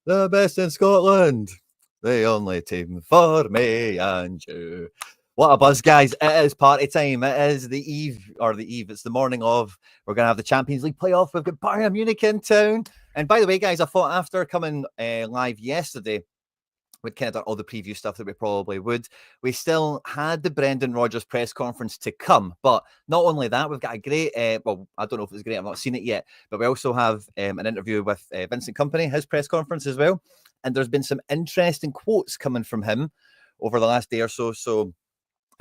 The best in Scotland. The only team for me and you. What a buzz, guys. It is party time. It is the eve. It's the morning of. We're going to have the Champions League Play-Off. We've got Bayern Munich in town. And by the way, guys, I thought after coming live yesterday, we'd kind of done all the preview stuff that we probably would. We still had the Brendan Rodgers press conference to come. But not only that, we've got a great, well, I don't know if it's great. I've not seen it yet. But we also have an interview with Vincent Kompany, his press conference as well. And there's been some interesting quotes coming from him over the last day or so. So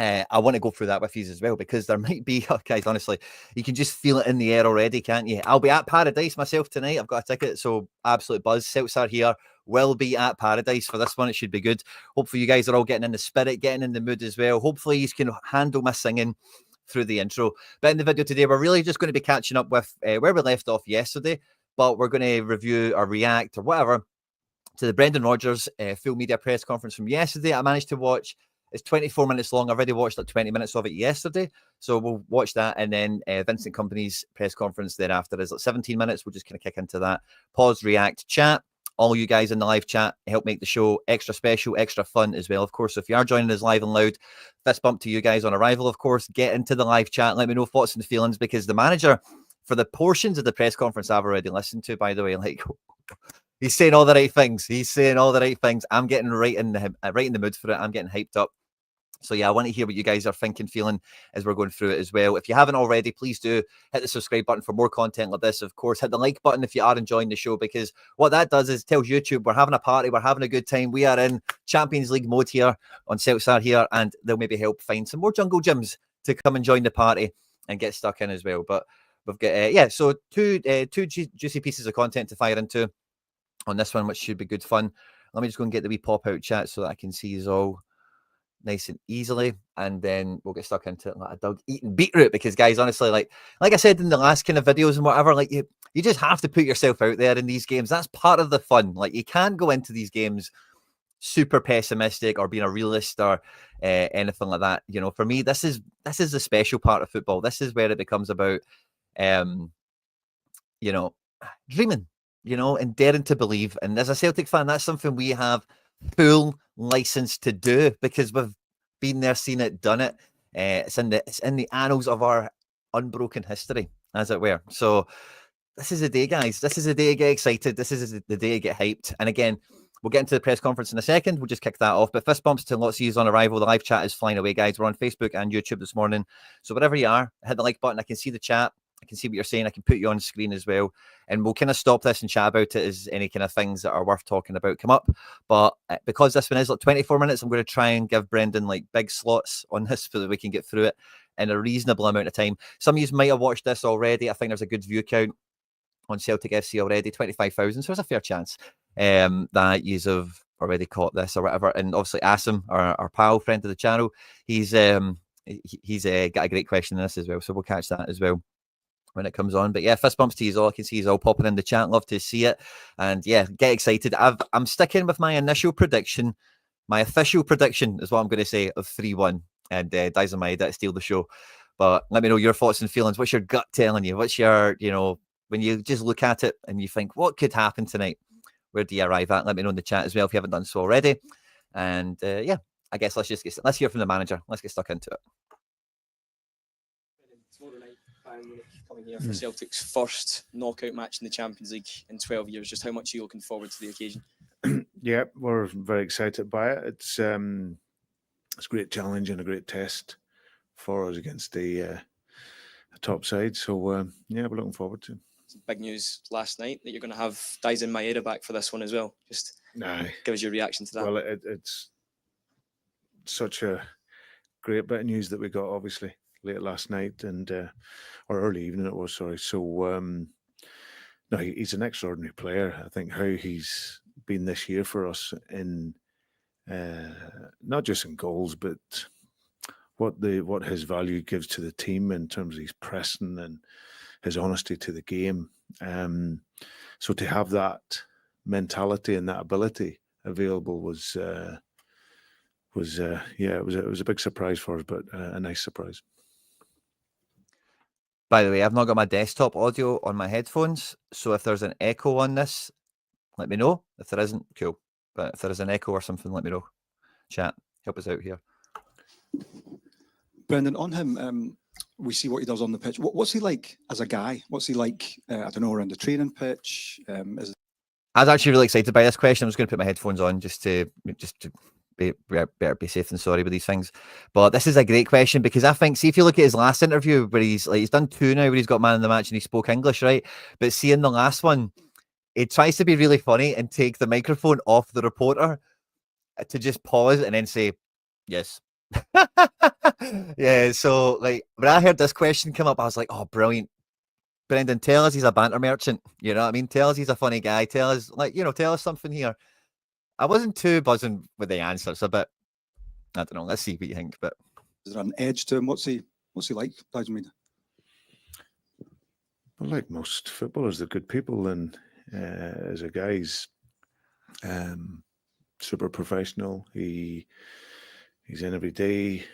I want to go through that with you as well, because there might be, guys, honestly, you can just feel it in the air already, can't you? I'll be at Paradise myself tonight. I've got a ticket, so absolute buzz. Celtics are here. Will be at Paradise for this one. It should be good. Hopefully you guys are all getting in the spirit, getting in the mood as well. Hopefully you can handle my singing through the intro. But in the video today, we're really just going to be catching up with where we left off yesterday, but we're going to review or react or whatever to the Brendan Rodgers full media press conference from yesterday. I managed to watch. It's 24 minutes long. I've already watched like 20 minutes of it yesterday. So we'll watch that. And then Vincent Kompany's press conference thereafter is like 17 minutes. We'll just kind of kick into that. Pause, react, chat. All you guys in the live chat help make the show extra special, extra fun as well. Of course, so if you are joining us live and loud, fist bump to you guys on arrival, of course. Get into the live chat. Let me know thoughts and feelings, because the manager, for the portions of the press conference I've already listened to, by the way, like... He's saying all the right things. He's saying all the right things. I'm getting right in the mood for it. I'm getting hyped up. So yeah, I want to hear what you guys are thinking, feeling as we're going through it as well. If you haven't already, please do hit the subscribe button for more content like this. Of course, hit the like button if you are enjoying the show, because what that does is tells YouTube we're having a party, we're having a good time. We are in Champions League mode here on Celtics Are Here, and they'll maybe help find some more jungle gyms to come and join the party and get stuck in as well. But we've got so two juicy pieces of content to fire into on this one, which should be good fun. Let me just go and get the wee pop-out chat so that I can see you all nice and easily, and then we'll get stuck into it like a dog eating beetroot, because guys, honestly, like I said in the last kind of videos and whatever, like you just have to put yourself out there in these games. That's part of the fun. Like, you can't go into these games super pessimistic or being a realist or anything like that. You know, for me, this is the special part of football. This is where it becomes about you know, dreaming, you know, and daring to believe. And as a Celtic fan, that's something we have full license to do, because we've been there, seen it, done it. It's in the annals of our unbroken history, as it were. So this is the day, guys. This is the day to get excited. This is the day to get hyped. And again, we'll get into the press conference in a second. We'll just kick that off. But fist bumps to lots of you on arrival. The live chat is flying away, guys. We're on Facebook and YouTube this morning. So wherever you are, hit the like button. I can see the chat. I can see what you're saying. I can put you on screen as well. And we'll kind of stop this and chat about it as any kind of things that are worth talking about come up. But because this one is like 24 minutes, I'm going to try and give Brendan like big slots on this so that we can get through it in a reasonable amount of time. Some of you might have watched this already. I think there's a good view count on Celtic FC already, 25,000. So there's a fair chance that you have already caught this or whatever. And obviously Asim, our pal, friend of the channel, he's got a great question in this as well. So we'll catch that as well when it comes on. But yeah, fist bumps to you all. I can see you all popping in the chat. Love to see it. And yeah, get excited. I'm sticking with my initial prediction. My official prediction is what I'm going to say, of 3-1. And Daizen Maeda steal the show. But let me know your thoughts and feelings. What's your gut telling you? What's your, you know, when you just look at it and you think, what could happen tonight? Where do you arrive at? Let me know in the chat as well if you haven't done so already. And yeah, I guess let's hear from the manager. Let's get stuck into it. Tomorrow night, Bayern Munich coming here for Celtic's first knockout match in the Champions League in 12 years. Just how much are you looking forward to the occasion? Yeah, we're very excited by it. It's a great challenge and a great test for us against the top side. So yeah, we're looking forward to it. Some big news last night that you're going to have Daizen Maeda back for this one as well. Just give us your reaction to that. Well, it's such a great bit of news that we got, obviously, late last night and or early evening it was. Sorry. So no, he's an extraordinary player. I think how he's been this year for us in not just in goals, but what his value gives to the team in terms of his pressing and his honesty to the game. So to have that mentality and that ability available was it was a big surprise for us, but a nice surprise. By the way, I've not got my desktop audio on my headphones, so if there's an echo on this, let me know. If there isn't, cool. But if there is an echo or something, let me know. Chat, help us out here. Brendan, on him, we see what he does on the pitch. What's he like as a guy? What's he like, I don't know, around the training pitch? I was actually really excited by this question. I was going to put my headphones on just to be better be safe than sorry with these things. But this is a great question because I think, see, if you look at his last interview where he's done 2 now where he's got man of the match and he spoke English, right? But see, in the last one, he tries to be really funny and take the microphone off the reporter to just pause and then say, yes. Yeah, so like when I heard this question come up, I was like, oh, brilliant. Brendan, tell us he's a banter merchant. You know what I mean? Tell us he's a funny guy. Tell us, tell us something here. I wasn't too buzzing with the answers, a bit. I don't know. Let's see what you think. But is there an edge to him? What's he like, Daizen Maeda? Well, like most footballers, they're good people, and as a guy, he's super professional. He's in every day,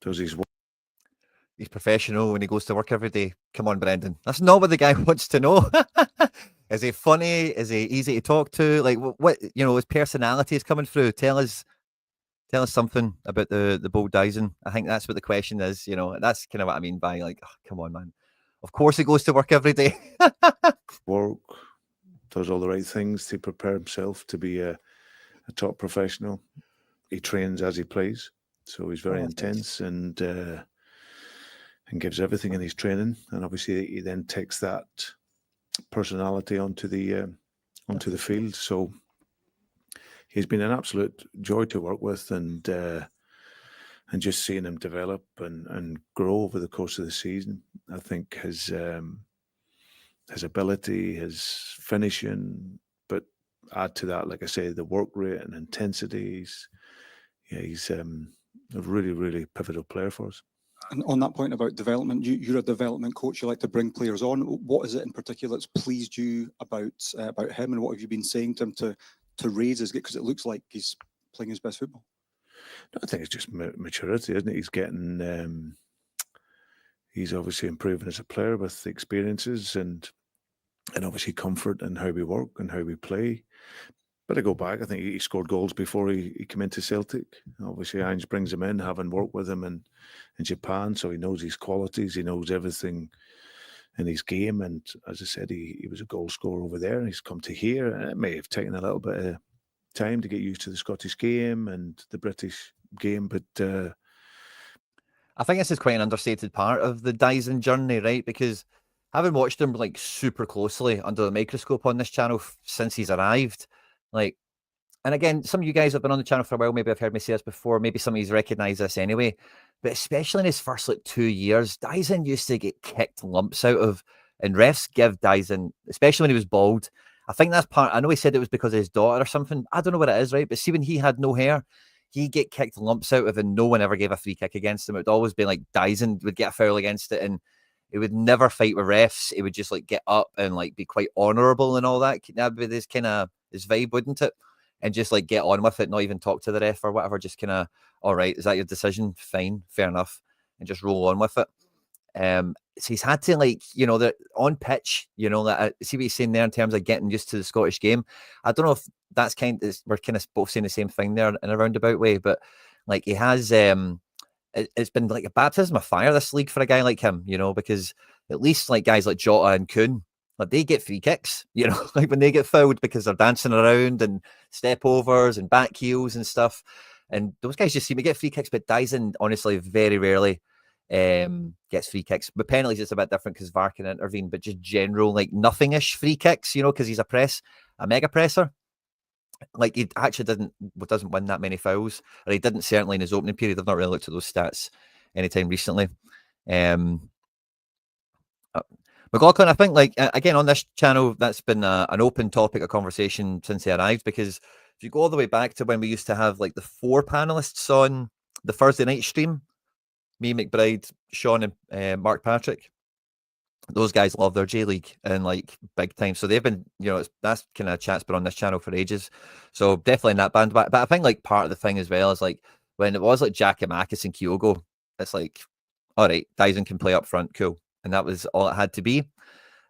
does his work. He's professional when he goes to work every day. Come on, Brendan. That's not what the guy wants to know. Is he funny? Is he easy to talk to? Like what his personality is coming through. Tell us something about the bold Daizen. I think that's what the question is. That's kind of what I mean by like, oh, come on, man. Of course he goes to work every day. Work, does all the right things to prepare himself to be a top professional. He trains as he plays, so he's very intense and gives everything in his training. And obviously, he then takes that personality onto the field. So he's been an absolute joy to work with, and just seeing him develop and grow over the course of the season. I think his ability, his finishing, but add to that, like I say, the work rate and intensity. He's a really, really pivotal player for us. And on that point about development, you're a development coach. You like to bring players on. What is it in particular that's pleased you about him, and what have you been saying to him to raise his game? Because it looks like he's playing his best football. No, I think it's just maturity, isn't it? He's getting, he's obviously improving as a player with experiences and obviously comfort in how we work and how we play. But I go back, I think he scored goals before he came into Celtic. Obviously, Ange brings him in, having worked with him in Japan, so he knows his qualities, he knows everything in his game. And as I said, he was a goal scorer over there, and he's come to here. And it may have taken a little bit of time to get used to the Scottish game and the British game, but I think this is quite an understated part of the Daizen journey, right? Because having watched him like super closely under the microscope on this channel since he's arrived, like, and again, some of you guys have been on the channel for a while. Maybe I've heard me say this before. Maybe some of you recognize this anyway. But especially in his first 2 years, Daizen used to get kicked lumps out of, and refs give Daizen, especially when he was bald. I think that's part. I know he said it was because of his daughter or something. I don't know what it is, right? But see, when he had no hair, he'd get kicked lumps out of, and no one ever gave a free kick against him. It would always be like Daizen would get a foul against it, and he would never fight with refs. He would just like get up and like be quite honourable and all that. That'd be this kind of his vibe, wouldn't it? And just like get on with it, not even talk to the ref or whatever. Just kind of, all right, is that your decision? Fine, fair enough, and just roll on with it. So he's had to like, that on pitch, that see what he's saying there in terms of getting used to the Scottish game. I don't know if that's we're kind of both saying the same thing there in a roundabout way, but like he has, it's been like a baptism of fire, this league, for a guy like him, because at least like guys like Jota and Kuhn, like they get free kicks, like when they get fouled because they're dancing around and step overs and back heels and stuff. And those guys just seem to get free kicks, but Daizen honestly very rarely gets free kicks. But penalties, it's a bit different because VAR can intervene, but just general like nothing-ish free kicks, because he's a mega presser. Like he actually doesn't win that many fouls, or he didn't certainly in his opening period. I've not really looked at those stats anytime recently. McLaughlin, I think, like again on this channel, that's been an open topic of conversation since he arrived. Because if you go all the way back to when we used to have like the 4 panelists on the Thursday night stream, me, McBride, Sean, and Mark Patrick, those guys love their J League and like big time. So they've been, that's kind of chat's been on this channel for ages. So definitely in that band. But I think like part of the thing as well is like when it was like Giakoumakis and Kyogo, it's like, all right, Daizen can play up front, cool. And that was all it had to be.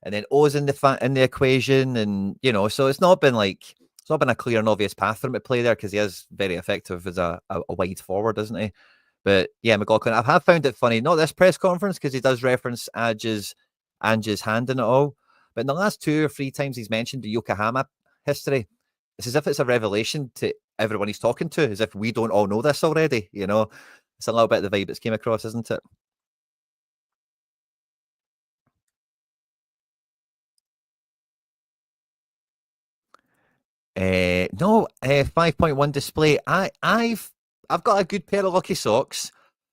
and then O's in the equation, and so it's not been a clear and obvious path for him to play there because he is very effective as a wide forward, isn't he? But yeah, McLaughlin, I have found it funny, not this press conference because he does reference Ange's hand in it all, but in the last 2 or 3 times he's mentioned the Yokohama history, it's as if it's a revelation to everyone he's talking to, as if we don't all know this already. It's a little bit of the vibe that's came across, isn't it? No, 5.1 display. I've got a good pair of lucky socks,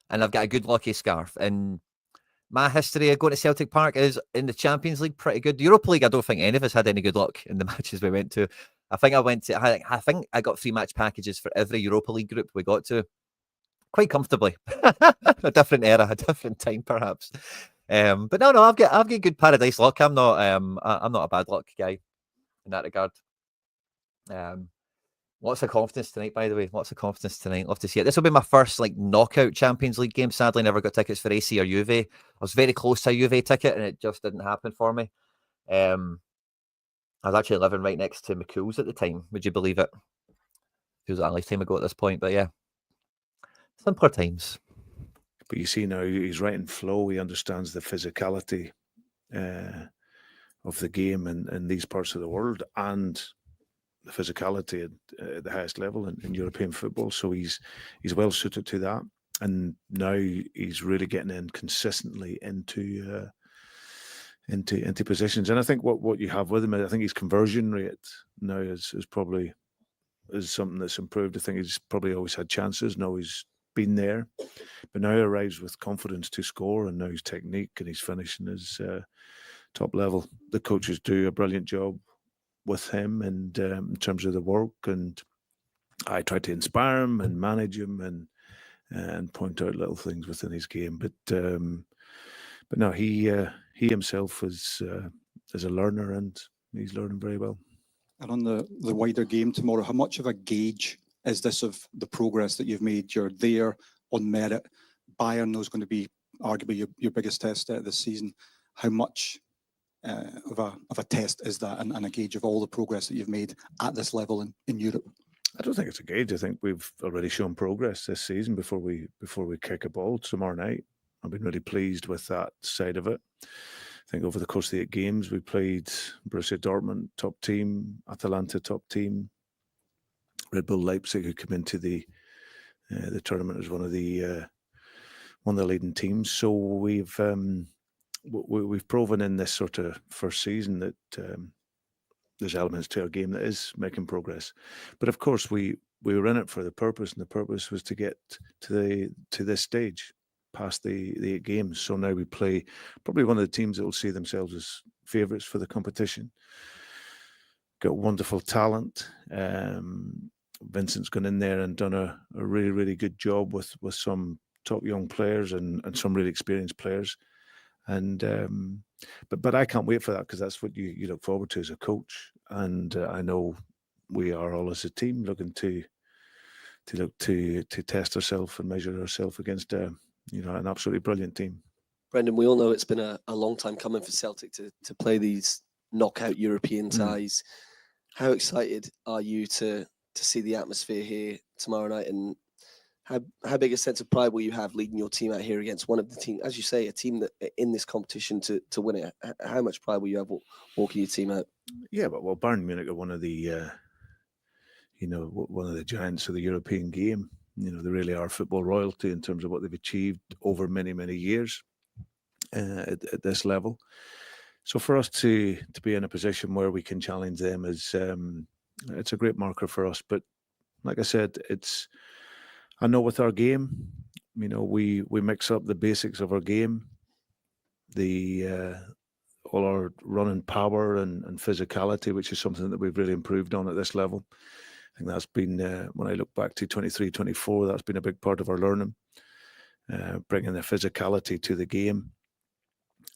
and I've got a good lucky scarf. And my history of going to Celtic Park is in the Champions League pretty good. The Europa League, I don't think any of us had any good luck in the matches we went to. I think I got 3 match packages for every Europa League group we got to, quite comfortably. A different era, a different time, perhaps. But no, I've got good paradise luck. I'm not a bad luck guy in that regard. Lots of confidence tonight, by the way. Lots of confidence tonight. Love to see it. This will be my first knockout Champions League game. Sadly, never got tickets for AC or Juve. I was very close to a Juve ticket, and it just didn't happen for me. I was actually living right next to McCool's at the time. Would you believe it? Feels like a lifetime ago at this point, but yeah, simpler times. But you see now he's right in flow. He understands the physicality of the game in these parts of the world, and the physicality at the highest level in European football. So he's well suited to that, and now he's really getting in consistently into positions. And I think what you have with him, I think his conversion rate now is probably something that's improved. I think he's probably always had chances. Now he's been there, but now he arrives with confidence to score, and now his technique and his finishing is top level. The coaches do a brilliant job with him, and in terms of the work, and I try to inspire him and manage him and point out little things within his game. But no, he himself is a learner, and he's learning very well. And on the wider game tomorrow, how much of a gauge is this of the progress that you've made? You're there on merit. Bayern is going to be arguably your biggest test this season. How much of a test is that, and a gauge of all the progress that you've made at this level in Europe? I don't think it's a gauge. I think we've already shown progress this season before we kick a ball tomorrow night. I've been really pleased with that side of it. I think over the course of the 8 games, we played Borussia Dortmund, top team, Atalanta, top team, Red Bull Leipzig, who come into the tournament as one of the leading teams. So we've proven in this sort of first season that there's elements to our game that is making progress. But of course, we were in it for the purpose, and the purpose was to get to this stage, past the 8 games. So now we play probably one of the teams that will see themselves as favourites for the competition. Got wonderful talent. Vincent's gone in there and done a really, really good job with some top young players and some really experienced players. And but I can't wait for that, because that's what you look forward to as a coach. And I know we are all as a team looking to test ourselves and measure ourselves against an absolutely brilliant team. Brendan, we all know it's been a long time coming for Celtic to play these knockout European ties. How excited are you to see the atmosphere here tomorrow night, and how big a sense of pride will you have leading your team out here against one of the team, as you say, a team that in this competition to win it? How much pride will you have walking your team out? Yeah, but Bayern Munich are one of the one of the giants of the European game. They really are football royalty in terms of what they've achieved over many, many years at this level. So for us to be in a position where we can challenge them is it's a great marker for us. But like I said, I know with our game, we mix up the basics of our game, all our running power and physicality, which is something that we've really improved on at this level. I think that's been, when I look back to 23, 24, that's been a big part of our learning, bringing the physicality to the game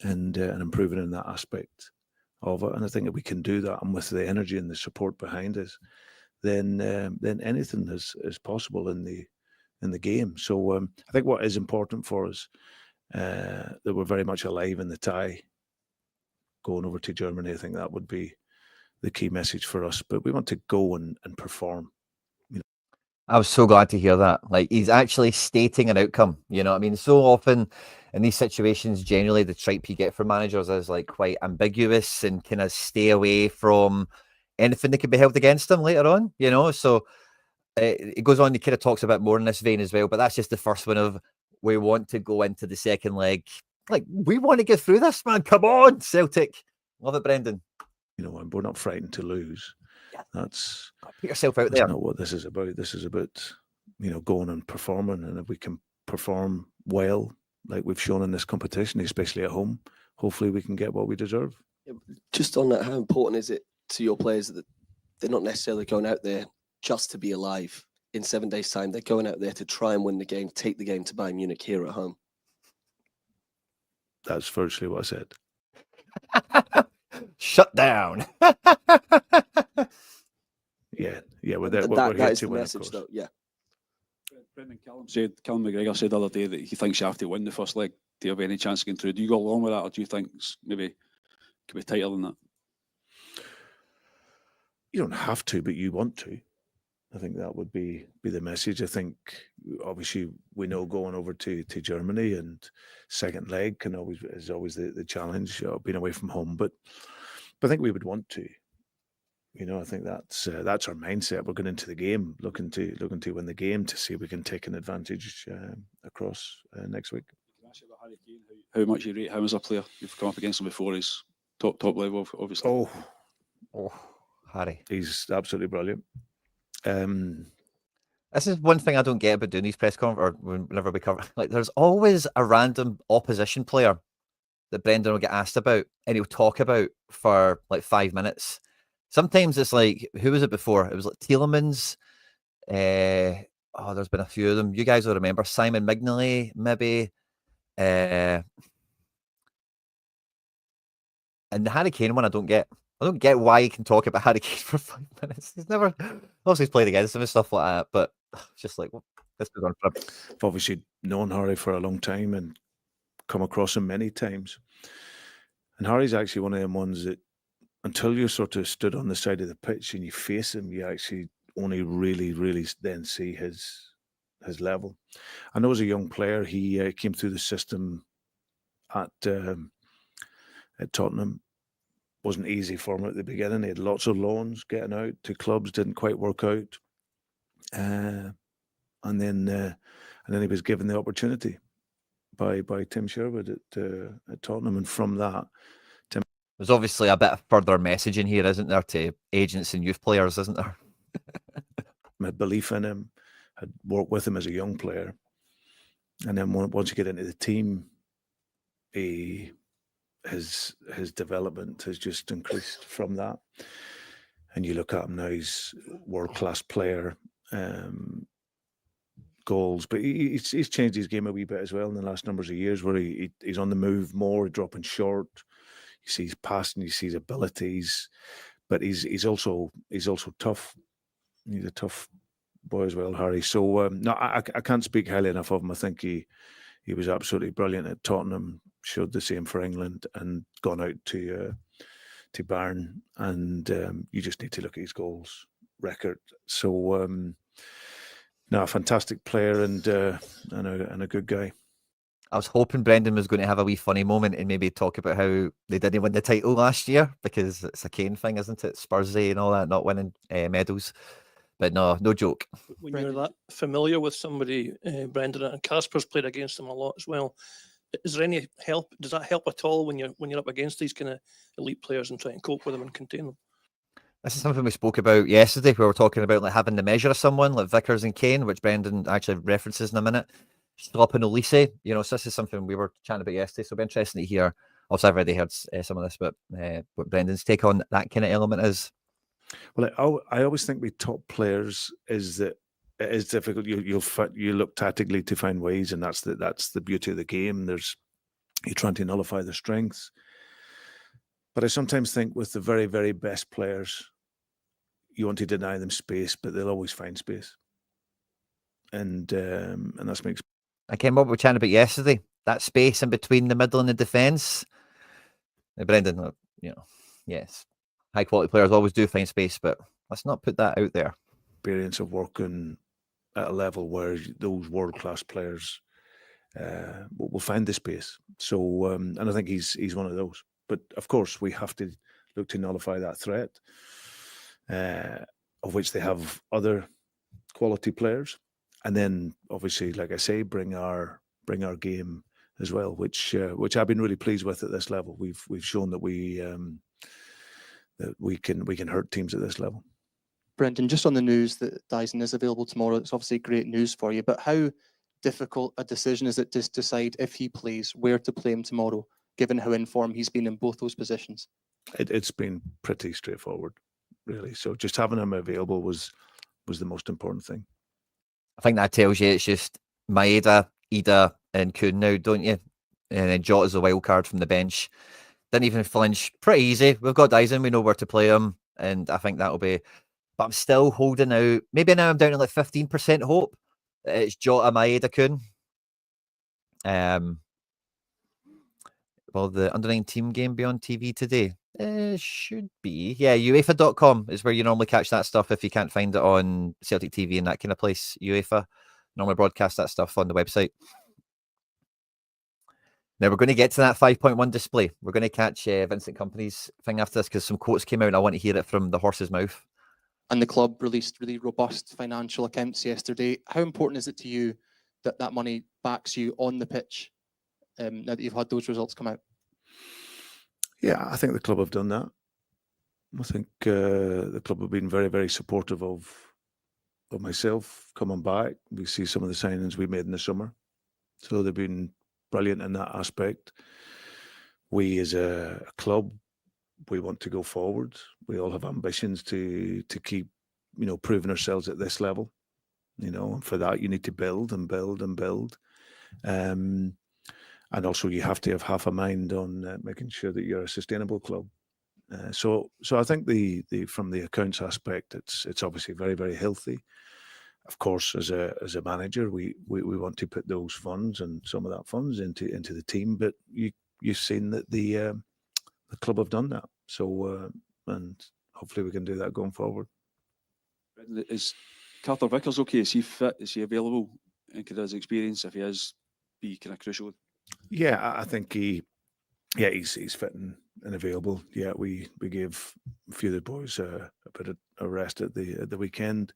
and improving in that aspect of it. And I think that we can do that, and with the energy and the support behind us, then anything is possible in the game. So I think what is important for us, that we're very much alive in the tie going over to Germany. I think that would be the key message for us. But we want to go and perform. I was so glad to hear that. Like, he's actually stating an outcome. You know what I mean? So often in these situations, generally the tripe you get from managers is like quite ambiguous and kind of stay away from anything that could be held against them later on, you know? So it goes on, he kind of talks about more in this vein as well, but that's just the first one of, we want to go into the second leg. Like, we want to get through this, man. Come on, Celtic. Love it, Brendan. You know, and we're not frightened to lose. Yeah. That's Put yourself out there. not what this is about. This is about, you know, going and performing. And if we can perform well, like we've shown in this competition, especially at home, hopefully we can get what we deserve. Just on that, how important is it to your players that they're not necessarily going out there just to be alive? In 7 days' time, they're going out there to try and win the game, take the game to Bayern Munich here at home. That's virtually what I said. Shut down. Yeah, we're there. We're That here is to the win, of message, course. though. Yeah. Brendan, Callum McGregor said the other day that he thinks you have to win the first leg to have any chance of getting through. Do you go along with that, or do you think it's maybe could be tighter than that? You don't have to, but you want to. I think that would be the message. I think obviously we know going over to Germany and second leg is always the challenge, being away from home. But I think we would want to. You know, I think that's our mindset. We're going into the game, looking to win the game to see if we can take an advantage across next week. Can I ask you about Harry Kane? How much you rate him as a player? You've come up against him before. He's top level, obviously. Oh, Harry. He's absolutely brilliant. This is one thing I don't get about doing these press conferences, or whenever we cover. Like, there's always a random opposition player that Brendan will get asked about, and he'll talk about for like 5 minutes. Sometimes it's like, who was it before? It was like Tielemans. There's been a few of them. You guys will remember Simon Mignolet, maybe. And the Harry Kane one, I don't get. I don't get why he can talk about Harry Kane for 5 minutes. He's never, obviously, he's played against him and stuff like that, but just like, this goes on forever. I've obviously known Harry for a long time and come across him many times. And Harry's actually one of them ones that, until you sort of stood on the side of the pitch and you face him, you actually only really, really then see his level. I know as a young player, he came through the system at Tottenham. Wasn't easy for him at the beginning. He had lots of loans, getting out to clubs didn't quite work out, and then he was given the opportunity by Tim Sherwood at Tottenham, and from that, there's obviously a bit of further messaging here, isn't there, to agents and youth players, isn't there? my belief in him, had worked with him as a young player, and then once you get into the team, his development has just increased from that. And you look at him now, he's world-class player, goals, but he's changed his game a wee bit as well in the last numbers of years, where he's on the move more, dropping short. You see his passing, you see his abilities, but he's also tough. He's a tough boy as well, Harry. So no, I can't speak highly enough of him. I think he was absolutely brilliant at Tottenham. Showed the same for England and gone out to Bayern, and you just need to look at his goals record. So no, a fantastic player and a good guy. I was hoping Brendan was going to have a wee funny moment and maybe talk about how they didn't win the title last year, because it's a Kane thing, isn't it? Spursy and all that, not winning medals. But no joke. When you're that familiar with somebody, Brendan, and Casper's played against them a lot as well. Is there any help? Does that help at all when you're up against these kind of elite players and trying to cope with them and contain them? This is something we spoke about yesterday. We were talking about like having the measure of someone like Vickers and Kane, which Brendan actually references in a minute. Stopping Olise, so this is something we were chatting about yesterday. So it'll be interesting to hear. Also, I've already heard some of this, but what Brendan's take on that kind of element is. Well, I always think with top players is that it is difficult. You look tactically to find ways, and that's the beauty of the game. You're trying to nullify their strengths. But I sometimes think with the very, very best players, you want to deny them space, but they'll always find space. And that's makes. Again, what we were chatting about yesterday, that space in between the middle and the defence. Brendan, yes, high quality players always do find space, but let's not put that out there. Experience of working at a level where those world-class players will find the space. So, and I think he's one of those. But of course, we have to look to nullify that threat, of which they have other quality players, and then obviously, like I say, bring our game as well, which I've been really pleased with at this level. We've shown that we can hurt teams at this level. Brendan, just on the news that Daizen is available tomorrow, it's obviously great news for you, but how difficult a decision is it to decide if he plays, where to play him tomorrow, given how in form he's been in both those positions? It's been pretty straightforward, really. So just having him available was the most important thing. I think that tells you it's just Maeda, Idah, and Kuhn now, don't you? And then Jota's a wild card from the bench. Didn't even flinch. Pretty easy. We've got Daizen. We know where to play him, and I think that'll be. But I'm still holding out. Maybe now I'm down to like 15% hope. It's Jota, Maeda, Kuhn. Will the under-19 game be on TV today? Should be. Yeah, UEFA.com is where you normally catch that stuff if you can't find it on Celtic TV and that kind of place. UEFA normally broadcast that stuff on the website. Now we're going to get to that 5.1 display. We're going to catch Vincent Kompany's thing after this because some quotes came out and I want to hear it from the horse's mouth. And the club released really robust financial accounts yesterday. How important is it to you that that money backs you on the pitch now that you've had those results come out? Yeah, I think the club have done that. I think the club have been very, very supportive of myself coming back. We see some of the signings we made in the summer. So they've been brilliant in that aspect. We as a club, we want to go forward. We all have ambitions to keep, proving ourselves at this level. And for that you need to build and build and build. And also you have to have half a mind on making sure that you're a sustainable club. So I think the from the accounts aspect, it's obviously very, very healthy. Of course, as a manager, we want to put those funds and some of that funds into the team. But you've seen that the club have done that. So and hopefully we can do that going forward. Is Carter Vickers okay? Is he fit? Is he available? And could his experience, if he is, be kind of crucial? Yeah, I think he's fit and available. Yeah, we gave a few of the boys a bit of a rest at the weekend.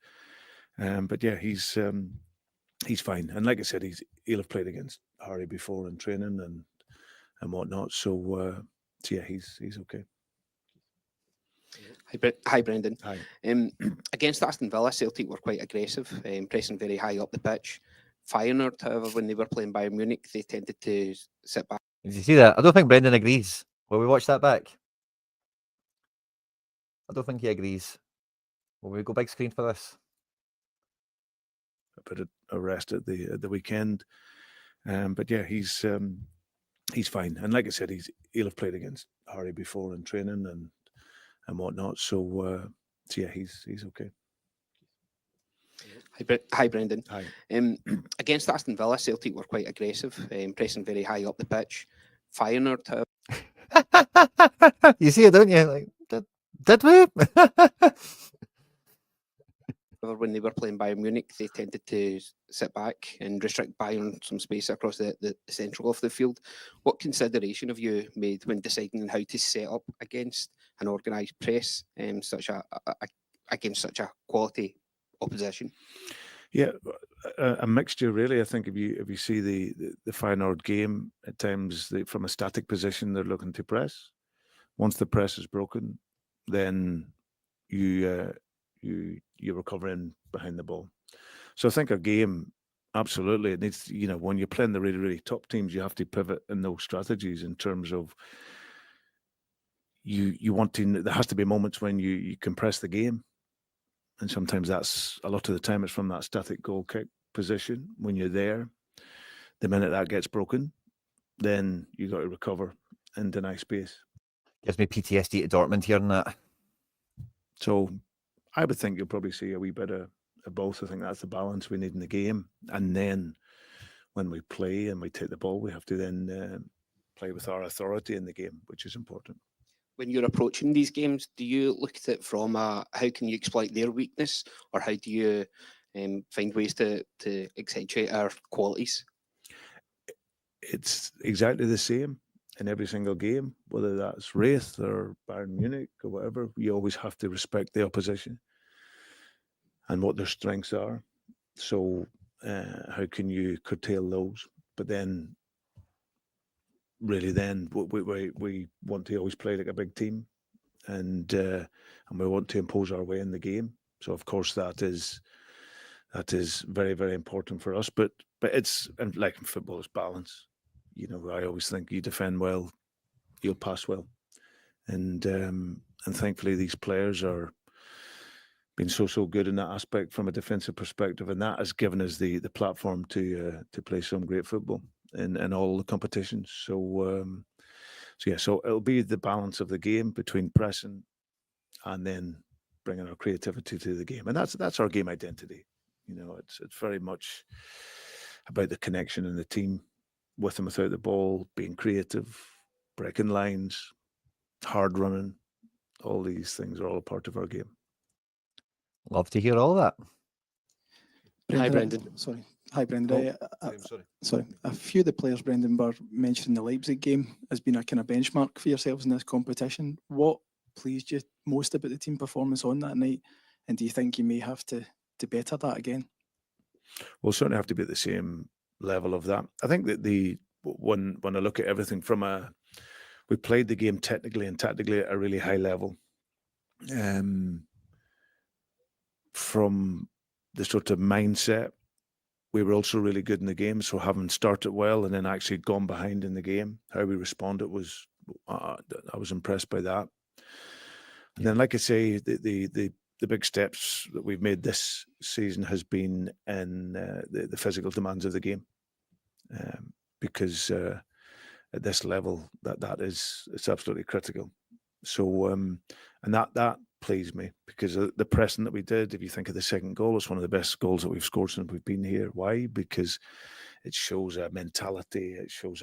But yeah, he's fine. And like I said, he'll have played against Harry before in training and whatnot. So yeah, he's okay. Hi, Brendan. Hi. Against Aston Villa, Celtic were quite aggressive, pressing very high up the pitch. Feyenoord, however, when they were playing Bayern Munich, they tended to sit back. Did you see that? I don't think Brendan agrees. Will we watch that back? I don't think he agrees. Will we go big screen for this? A bit of a rest at the weekend. But yeah, he's fine. And like I said, he'll have played against Harry before in training and whatnot. So yeah, he's okay. Hi, Brendan. Hi. Against Aston Villa, Celtic were quite aggressive, pressing very high up the pitch. Feyenoord, however, You see it, don't you? Like, did we? when they were playing Bayern Munich, they tended to sit back and restrict Bayern some space across the central of the field. What consideration have you made when deciding how to set up against an organised press, against such a quality opposition? Yeah, a mixture really. I think if you see the Feyenoord game, at times from a static position they're looking to press. Once the press is broken, then you're recovering behind the ball. So I think a game, absolutely, it needs. When you're playing the really, really top teams, you have to pivot in those strategies in terms of you want to. There has to be moments when you compress the game. And sometimes that's a lot of the time it's from that static goal kick position. When you're there, the minute that gets broken, then you got to recover and deny space. Gives me PTSD to Dortmund hearing that. So I would think you'll probably see a wee bit of both. I think that's the balance we need in the game. And then when we play and we take the ball, we have to then play with our authority in the game, which is important. when you're approaching these games, do you look at it from how can you exploit their weakness, or how do you find ways to accentuate our qualities? It's exactly the same in every single game, whether that's Wraith or Bayern Munich or whatever. You always have to respect the opposition and what their strengths are. So how can you curtail those? But then, really, then we want to always play like a big team, and we want to impose our way in the game. So of course that is very, very important for us. But it's, and like in football, it's balance. You know, I always think you defend well, you'll pass well, and thankfully these players are been so good in that aspect from a defensive perspective, and that has given us the platform to play some great football in all the competitions. So so it'll be the balance of the game between pressing and then bringing our creativity to the game, and that's our game identity. You know, it's very much about the connection in the team, with and without the ball, being creative, breaking lines, hard running. All these things are all a part of our game. Love to hear all that. Hi, Brendan. Sorry. Hi, Brendan. Sorry. A few of the players, Brendan, were mentioning the Leipzig game as being a kind of benchmark for yourselves in this competition. What pleased you most about the team performance on that night? And do you think you may have to better that again? We'll certainly have to be at the same level of that. I think that when I look at everything we played the game technically and tactically at a really high level. From the sort of mindset, we were also really good in the game. So having started well and then actually gone behind in the game, how we responded was, I was impressed by that. And then, like I say, the big steps that we've made this season has been in the physical demands of the game, because at this level, it's absolutely critical. So and that pleased me, because the pressing that we did, if you think of the second goal, it's one of the best goals that we've scored since we've been here. Why? Because it shows a mentality, it shows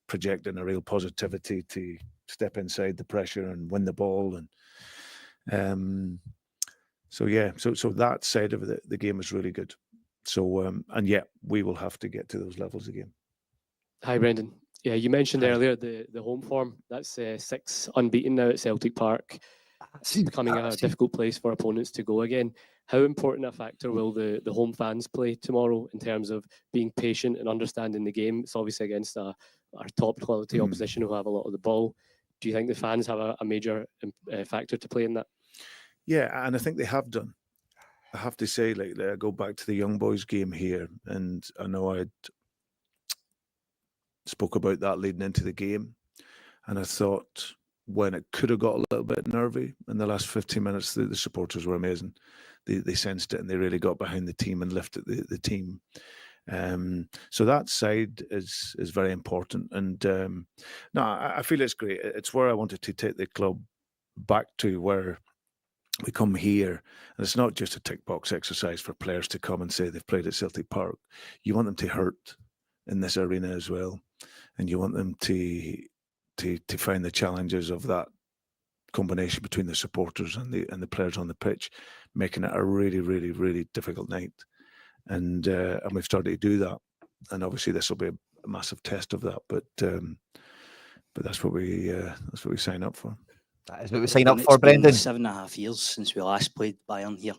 projecting a real positivity to step inside the pressure and win the ball. And so that side of the game is really good. So and yeah, we will have to get to those levels again. Hi, Brendan. Yeah, you mentioned earlier the home form. That's 6 unbeaten now at Celtic Park. It's becoming a difficult place for opponents to go again. How important a factor will the home fans play tomorrow in terms of being patient and understanding the game? It's obviously against our top quality opposition who have a lot of the ball. Do you think the fans have a major factor to play in that? Yeah, and I think they have done. I have to say, like, I go back to the young boys game here, and I know I'd spoke about that leading into the game, and I thought when it could have got a little bit nervy in the last 15 minutes, the supporters were amazing. They sensed it, and they really got behind the team and lifted the team. So that side is very important, and no, I feel it's great. It's where I wanted to take the club back to, where we come here, and it's not just a tick box exercise for players to come and say they've played at Celtic Park. You want them to hurt in this arena as well, and you want them to find the challenges of that combination between the supporters and the players on the pitch, making it a really, really, really difficult night. And we've started to do that, and obviously this will be a massive test of that. But that's what we sign up for. That is what we sign up for, Brendan. 7.5 years since we last played Bayern here.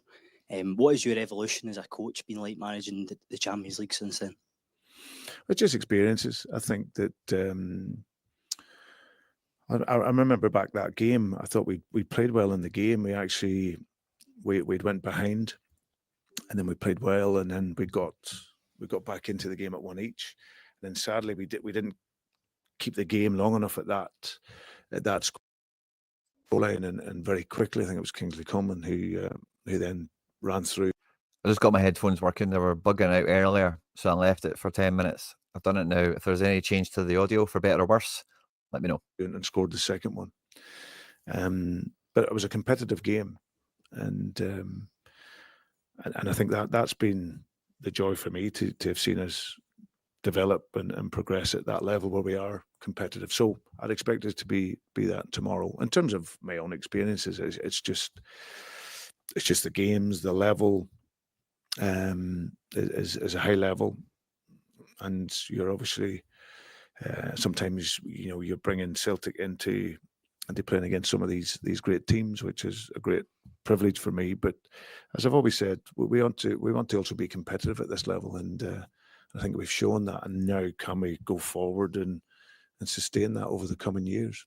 What has your evolution as a coach been like, managing the Champions League since then? It's just experiences. I think that I remember back that game. I thought we played well in the game. We actually we'd went behind, and then we played well, and then we got back into the game at 1 each. And then sadly we didn't keep the game long enough at that scoreline, and very quickly, I think it was Kingsley Coman who then ran through. I just got my headphones working. They were bugging out earlier, so I left it for 10 minutes. I've done it now. If there's any change to the audio, for better or worse, let me know. And scored the second one. But it was a competitive game, and I think that's been the joy for me to have seen us develop and progress at that level where we are competitive. So I'd expect it to be that tomorrow. In terms of my own experiences, it's just the games, the level is a high level, and you're obviously sometimes you're bringing Celtic into playing against some of these great teams, which is a great privilege for me. But as I've always said, we want to also be competitive at this level, and I think we've shown that. And now can we go forward and sustain that over the coming years?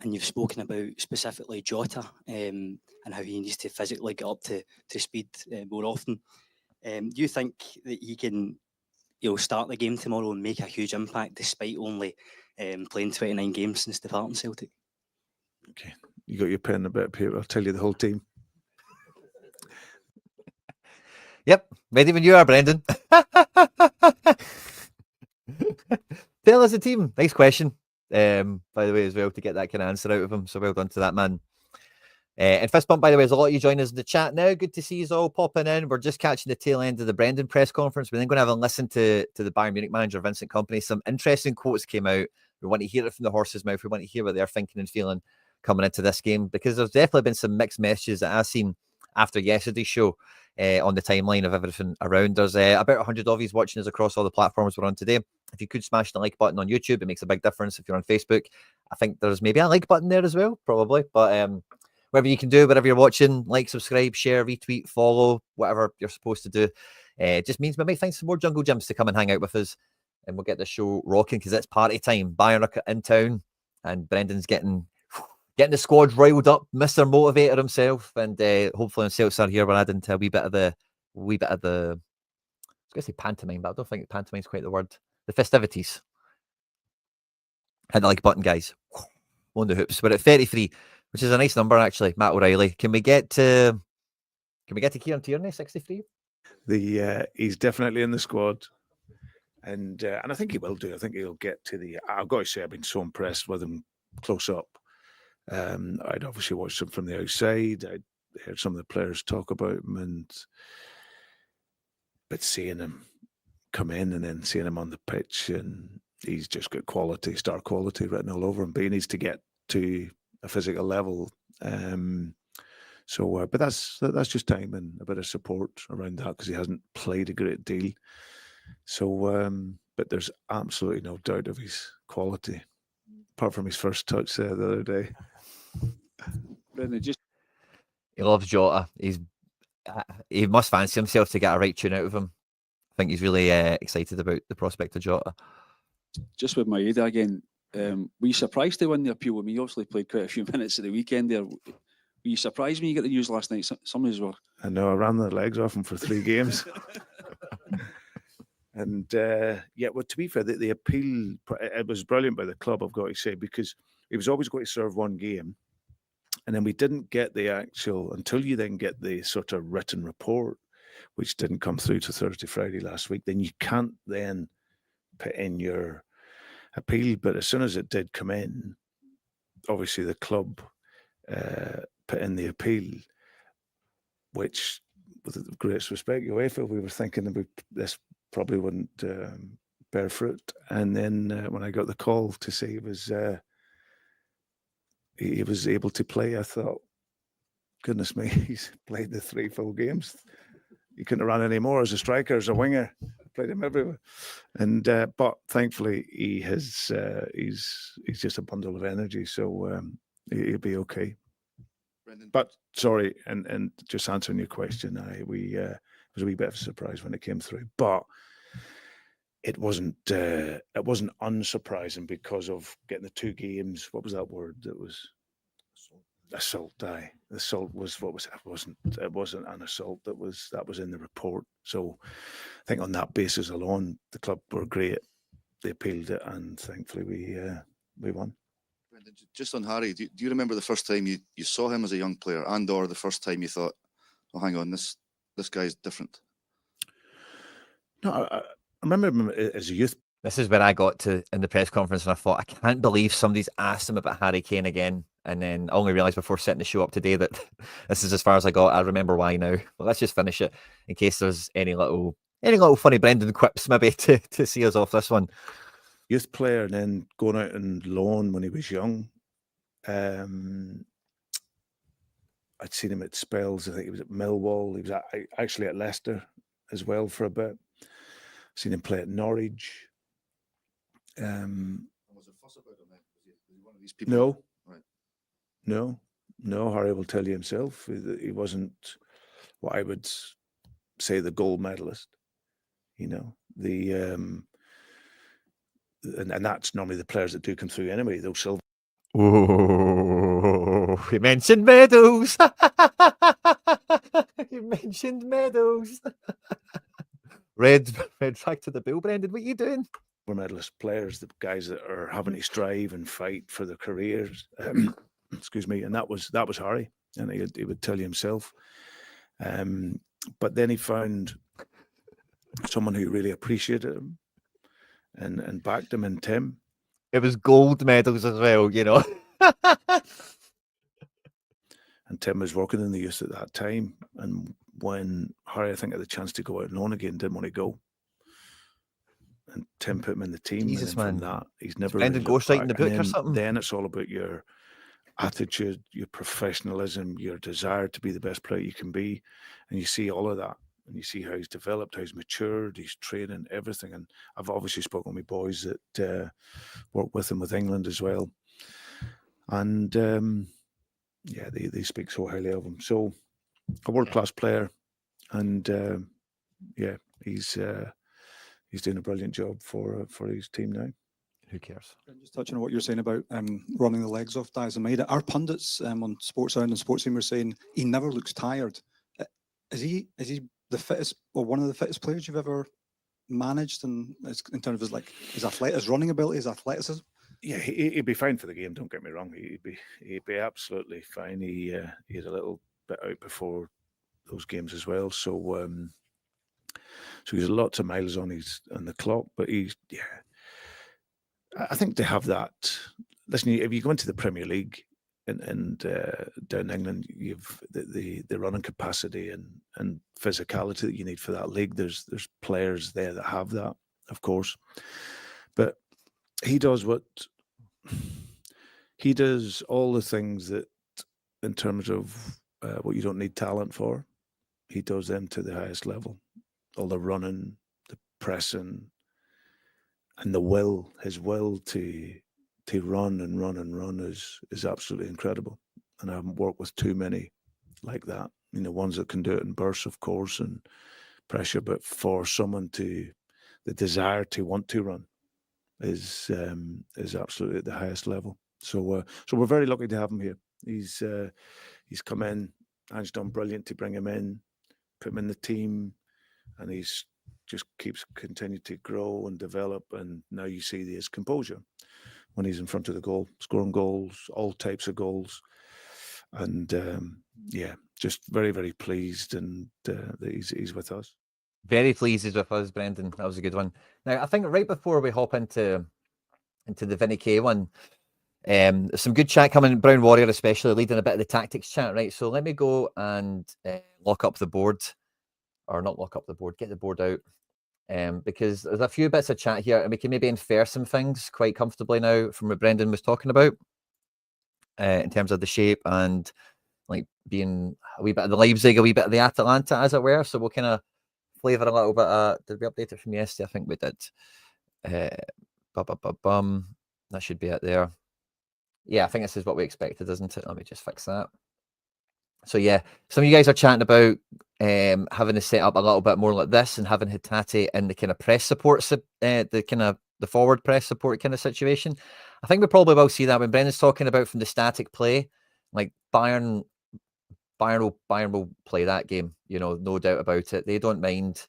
And you've spoken about specifically Jota and how he needs to physically get up to speed more often. Do you think that he can start the game tomorrow and make a huge impact despite only playing 29 games since departing Celtic? Okay, you got your pen and a bit of paper. I'll tell you the whole team. Yep, ready when you are, Brendan. Tell us the team. Nice question, by the way, as well, to get that kind of answer out of him. So well done to that man. And fist bump, by the way, there's a lot of you joining us in the chat now. Good to see you all popping in. We're just catching the tail end of the Brendan press conference. We're then going to have a listen to the Bayern Munich manager, Vincent Kompany. Some interesting quotes came out. We want to hear it from the horse's mouth. We want to hear what they're thinking and feeling coming into this game, because there's definitely been some mixed messages that I've seen after yesterday's show on the timeline of everything around. There's about 100 of you watching us across all the platforms we're on today. If you could smash the like button on YouTube, it makes a big difference. If you're on Facebook, I think there's maybe a like button there as well, probably. But whatever you can do, whatever you're watching, like, subscribe, share, retweet, follow, whatever you're supposed to do. It just means we might find some more Jungle Gyms to come and hang out with us, and we'll get the show rocking, because it's party time. Bayern are in town, and Brendan's getting the squad riled up, Mr. Motivator himself, and hopefully when Celtics are here, we're adding to a wee bit of the I was going to say pantomime, but I don't think pantomime's quite the word. The festivities. Hit the like button, guys. On the hoops. We're at 33, which is a nice number, actually. Matt O'Reilly. Can we get to Kieran Tierney, 63? He's definitely in the squad. And I think he will do. I think he'll get to the... I've got to say, I've been so impressed with him close up. I'd obviously watched him from the outside. I'd heard some of the players talk about him, but seeing him come in and then seeing him on the pitch, and he's just got quality, star quality written all over him. But he needs to get to a physical level. But that's just time and a bit of support around that, because he hasn't played a great deal. So, but there's absolutely no doubt of his quality, apart from his first touch there the other day. He loves Jota. He must fancy himself to get a right tune out of him. I think he's really excited about the prospect of Jota. Just with Maeda again, were you surprised to win the appeal? I mean, you obviously played quite a few minutes at the weekend there. Were you surprised when you got the news last night? Some of us were. I know, I ran their legs off him for 3 games. And well, to be fair, the appeal, it was brilliant by the club, I've got to say, because he was always going to serve 1 game. And then we didn't get the actual, until you then get the sort of written report, which didn't come through to Thursday, Friday last week, then you can't then put in your appeal. But as soon as it did come in, obviously the club put in the appeal, which, with the greatest respect, UEFA, we were thinking that this probably wouldn't bear fruit. And then when I got the call to say he was able to play, I thought, goodness me, he's played the 3 full games. He couldn't have run any more as a striker, as a winger. I played him everywhere. And but thankfully he has he's just a bundle of energy, so he'll be okay. Brendan. But sorry, and just answering your question, it was a wee bit of a surprise when it came through, but it wasn't unsurprising because of getting the 2 games. What was that word? That was assault. Assault was what was it? It wasn't an assault. That was in the report. So I think on that basis alone, the club were great. They appealed it, and thankfully we won. Brendan, just on Harry, do you remember the first time you saw him as a young player, and/or the first time you thought, "Oh, hang on, this guy's different"? No, I remember him as a youth. This is where I got to in the press conference, and I thought, I can't believe somebody's asked him about Harry Kane again. And then I only realised before setting the show up today that this is as far as I got. I remember why now. Well, let's just finish it in case there's any little Any little funny Brendan quips maybe to see us off this one? Youth player and then going out and loan when he was young. I'd seen him at spells. I think he was at Millwall. He was actually at Leicester as well for a bit. Seen him play at Norwich. Was there fuss about him then? Was he one of these people? No. Right. No. Harry will tell you himself. He wasn't what I would say the gold medalist. You know, and that's normally the players that do come through anyway. Those silver. Oh, he mentioned medals. He mentioned medals. Red flag to the bill, Brendan. What are you doing? Medalist players, the guys that are having to strive and fight for their careers. Excuse me, and that was Harry, and he would tell you himself. But then he found someone who really appreciated him and backed him in Tim. It was gold medals as well, you know. And Tim was working in the youth at that time, and when Harry, I think, had the chance to go out and on again, didn't want to go. And Tim put him in the team. Jesus, and then man. from that, he's never Brendan really looked ghostwriting the back. And book or something? Then it's all about your attitude, your professionalism, your desire to be the best player you can be. And you see all of that. And you see how he's developed, how he's matured, he's training, everything. And I've obviously spoken with boys that work with him with England as well. And they speak so highly of him. So a world-class player. And he's doing a brilliant job for his team now. Who cares? Just touching on what you're saying about running the legs off Daizen Maeda. Our pundits on Sports Sound and Sports Team were saying he never looks tired. Is he the fittest or one of the fittest players you've ever managed in terms of his running ability, his athleticism? Yeah, he'd be fine for the game. Don't get me wrong. He'd be absolutely fine. He had a little bit out before those games as well. So he's lots of miles on the clock. But I think they have that. Listen, if you go into the Premier League and down in England, you've the running capacity and physicality that you need for that league. There's players there that have that, of course. But he does all the things that, in terms of what you don't need talent for, he does them to the highest level. All the running, the pressing, and his will to run is absolutely incredible. And I haven't worked with too many like that. You know, ones that can do it in bursts, of course, and pressure. But for someone the desire to want to run is absolutely at the highest level. So we're very lucky to have him here. He's come in. Ange's done brilliant to bring him in, put him in the team, and he's just continued to grow and develop. And now you see his composure when he's in front of the goal, scoring goals, all types of goals. And just very, very pleased and that he's with us. Very pleased he's with us, Brendan. That was a good one. Now, I think right before we hop into the Vinny K one, some good chat coming. Brown Warrior especially leading a bit of the tactics chat, right? So let me go and lock up the board, or not lock up the board, get the board out, because there's a few bits of chat here, and we can maybe infer some things quite comfortably now from what Brendan was talking about in terms of the shape and like being a wee bit of the Leipzig, a wee bit of the Atalanta, as it were. So we'll kind of flavour a little bit. Did we update it from yesterday? I think we did. That should be it there. Yeah, I think this is what we expected, isn't it? Let me just fix that. So yeah, some of you guys are chatting about having to set up a little bit more like this and having Hatate in the kind of press support, the forward press support kind of situation. I think we probably will see that when Brendan's talking about from the static play, like Bayern will play that game, you know, no doubt about it. They don't mind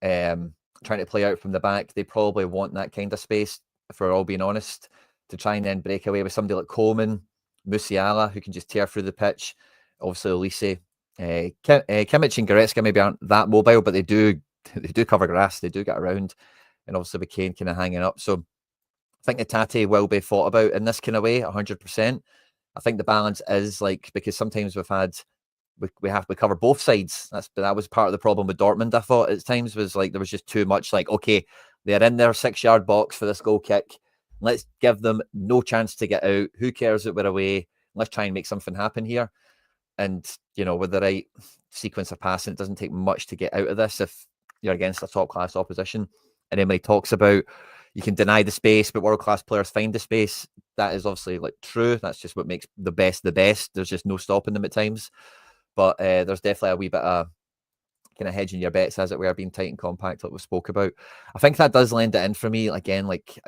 trying to play out from the back. They probably want that kind of space, if we're all being honest, to try and then break away with somebody like Coleman, Musiala, who can just tear through the pitch. Obviously, Olise, Kimmich and Goretzka maybe aren't that mobile, but they do cover grass. They do get around, and obviously with Kane kind of hanging up. So I think the Tate will be thought about in this kind of way, 100%. I think the balance is like, because sometimes we've had we cover both sides. That was part of the problem with Dortmund. I thought at times was like there was just too much. Like, okay, they're in their 6-yard box for this goal kick. Let's give them no chance to get out. Who cares that we're away? Let's try and make something happen here. And, you know, with the right sequence of passing, it doesn't take much to get out of this if you're against a top-class opposition. And Emily talks about you can deny the space, but world-class players find the space. That is obviously like true. That's just what makes the best the best. There's just no stopping them at times. But there's definitely a wee bit of kind of hedging your bets, as it were, being tight and compact, like we spoke about. I think that does lend it in for me. Again, like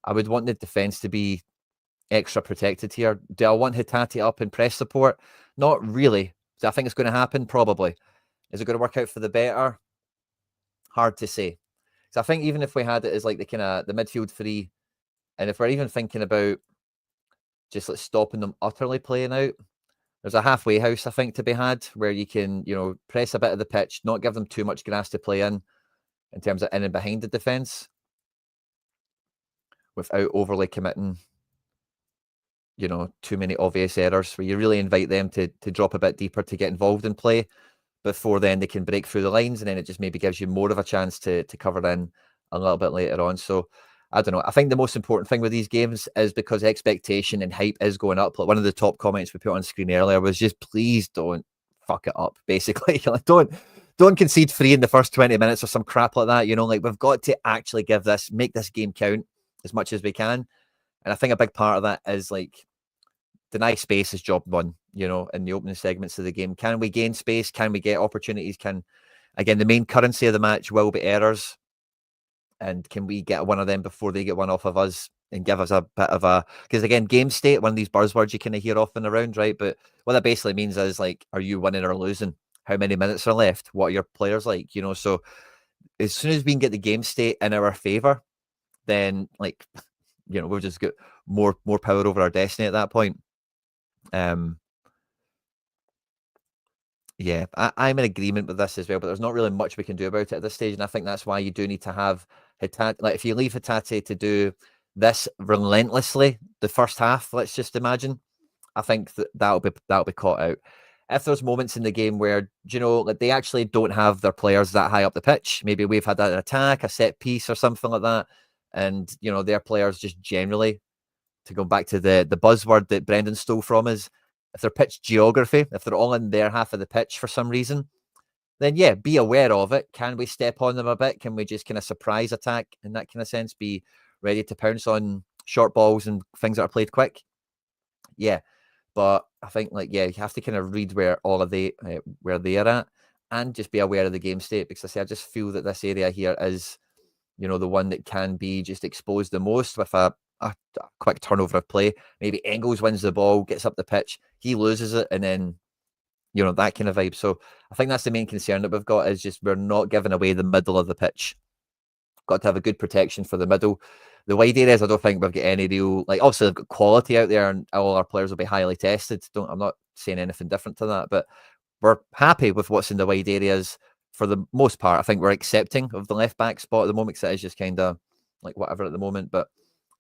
I would want the defence to be extra protected here. Do I want Hatate up in press support? Not really. Do I think it's going to happen? Probably. Is it going to work out for the better? Hard to say. So I think even if we had it as like the kind of the midfield three, and if we're even thinking about just like stopping them utterly playing out, there's a halfway house, I think, to be had where you can, you know, press a bit of the pitch, not give them too much grass to play in terms of in and behind the defence, without overly committing, you know, too many obvious errors, where you really invite them to drop a bit deeper to get involved in play before then they can break through the lines, and then it just maybe gives you more of a chance to cover in a little bit later on. So I don't know. I think the most important thing with these games is because expectation and hype is going up. Like one of the top comments we put on screen earlier was just, please don't fuck it up, basically. Like don't concede 3 in the first 20 minutes or some crap like that. You know, like we've got to actually make this game count as much as we can. And I think a big part of that is like deny space is job one, you know, in the opening segments of the game. Can we gain space? Can we get opportunities? Again, the main currency of the match will be errors. And can we get one of them before they get one off of us and give us a bit of a... Because again, game state, one of these buzzwords you kind of hear often around, right? But what that basically means is like, are you winning or losing? How many minutes are left? What are your players like? You know, so as soon as we can get the game state in our favour, then like, you know, we've just got more power over our destiny at that point. Yeah, I'm in agreement with this as well, but there's not really much we can do about it at this stage, and I think that's why you do need to have Hatate. Like, if you leave Hatate to do this relentlessly the first half, let's just imagine, I think that'll be caught out. If there's moments in the game where, you know, like they actually don't have their players that high up the pitch, maybe we've had an attack, a set piece, or something like that, and you know their players just generally, to go back to the buzzword that Brendan stole from us, if they're pitch geography, if they're all in their half of the pitch for some reason, then yeah, be aware of it. Can we step on them a bit? Can we just kind of surprise attack in that kind of sense? Be ready to pounce on short balls and things that are played quick? Yeah, but I think like, yeah, you have to kind of read where all of where they are at, and just be aware of the game state, because I just feel that this area here is, you know, the one that can be just exposed the most with a quick turnover of play. Maybe Engels wins the ball, gets up the pitch, he loses it, and then, you know, that kind of vibe. So I think that's the main concern that we've got, is just we're not giving away the middle of the pitch. Got to have a good protection for the middle. The wide areas, I don't think we've got any real, like, obviously they've got quality out there and all our players will be highly tested. I'm not saying anything different to that, but we're happy with what's in the wide areas for the most part. I think we're accepting of the left back spot at the moment, because it is just kind of like whatever at the moment, but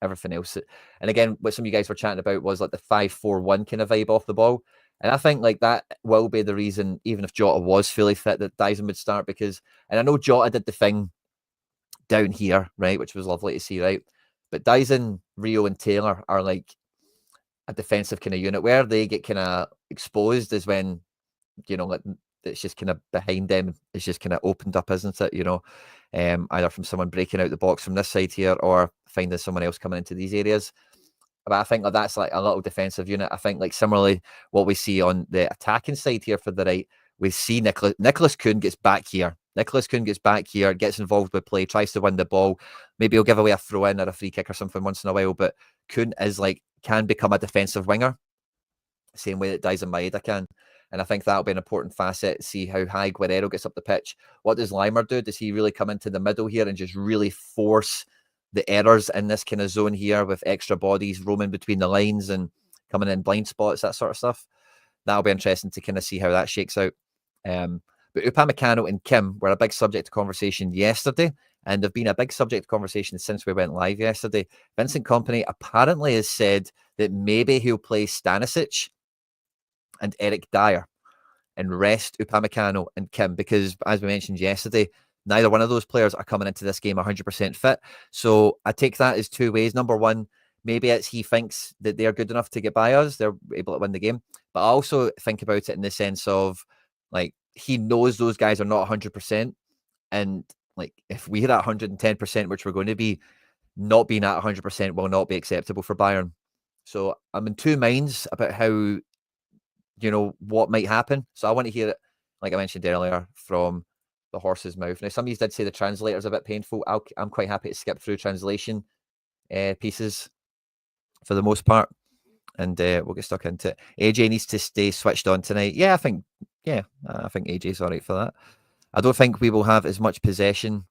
everything else. And again, what some of you guys were chatting about was like the 5-4-1 kind of vibe off the ball. And I think like that will be the reason, even if Jota was fully fit, that Daizen would start, because, and I know Jota did the thing down here, right, which was lovely to see, right? But Daizen, Rio and Taylor are like a defensive kind of unit. Where they get kind of exposed is when, you know, like it's just kind of behind them, it's just kind of opened up, isn't it? You know, either from someone breaking out the box from this side here, or finding someone else coming into these areas. But I think that's like a little defensive unit. I think like similarly what we see on the attacking side here for the right, we see Nicolas Kuhn gets back here. Nicolas Kuhn gets back here, gets involved with play, tries to win the ball. Maybe he'll give away a throw in or a free kick or something once in a while, but Kuhn is like, can become a defensive winger, same way that Daizen Maeda can. And I think that'll be an important facet. See how high Guerrero gets up the pitch. What does Limer do? Does he really come into the middle here and just really force the errors in this kind of zone here with extra bodies roaming between the lines and coming in blind spots, that sort of stuff? That'll be interesting to kind of see how that shakes out. But Upamecano and Kim were a big subject of conversation yesterday, and they've been a big subject of conversation since we went live yesterday. Vincent Kompany apparently has said that maybe he'll play Stanisic and Eric Dyer. and rest Upamecano and Kim, because as we mentioned yesterday, neither one of those players are coming into this game 100% fit. So I take that as two ways. Number one, maybe it's he thinks that they're good enough to get by us, they're able to win the game. But I also think about it in the sense of, like, he knows those guys are not 100%. And, like, if we're at 110%, which we're going to be, not being at 100% will not be acceptable for Bayern. So I'm in two minds about how, what might happen. So I want to hear it, like I mentioned earlier, from the horse's mouth. Now, some of you did say the translator's a bit painful. I'm quite happy to skip through translation pieces for the most part, and we'll get stuck into it. AJ needs to stay switched on tonight. I think AJ's all right for that. I don't think we will have as much possession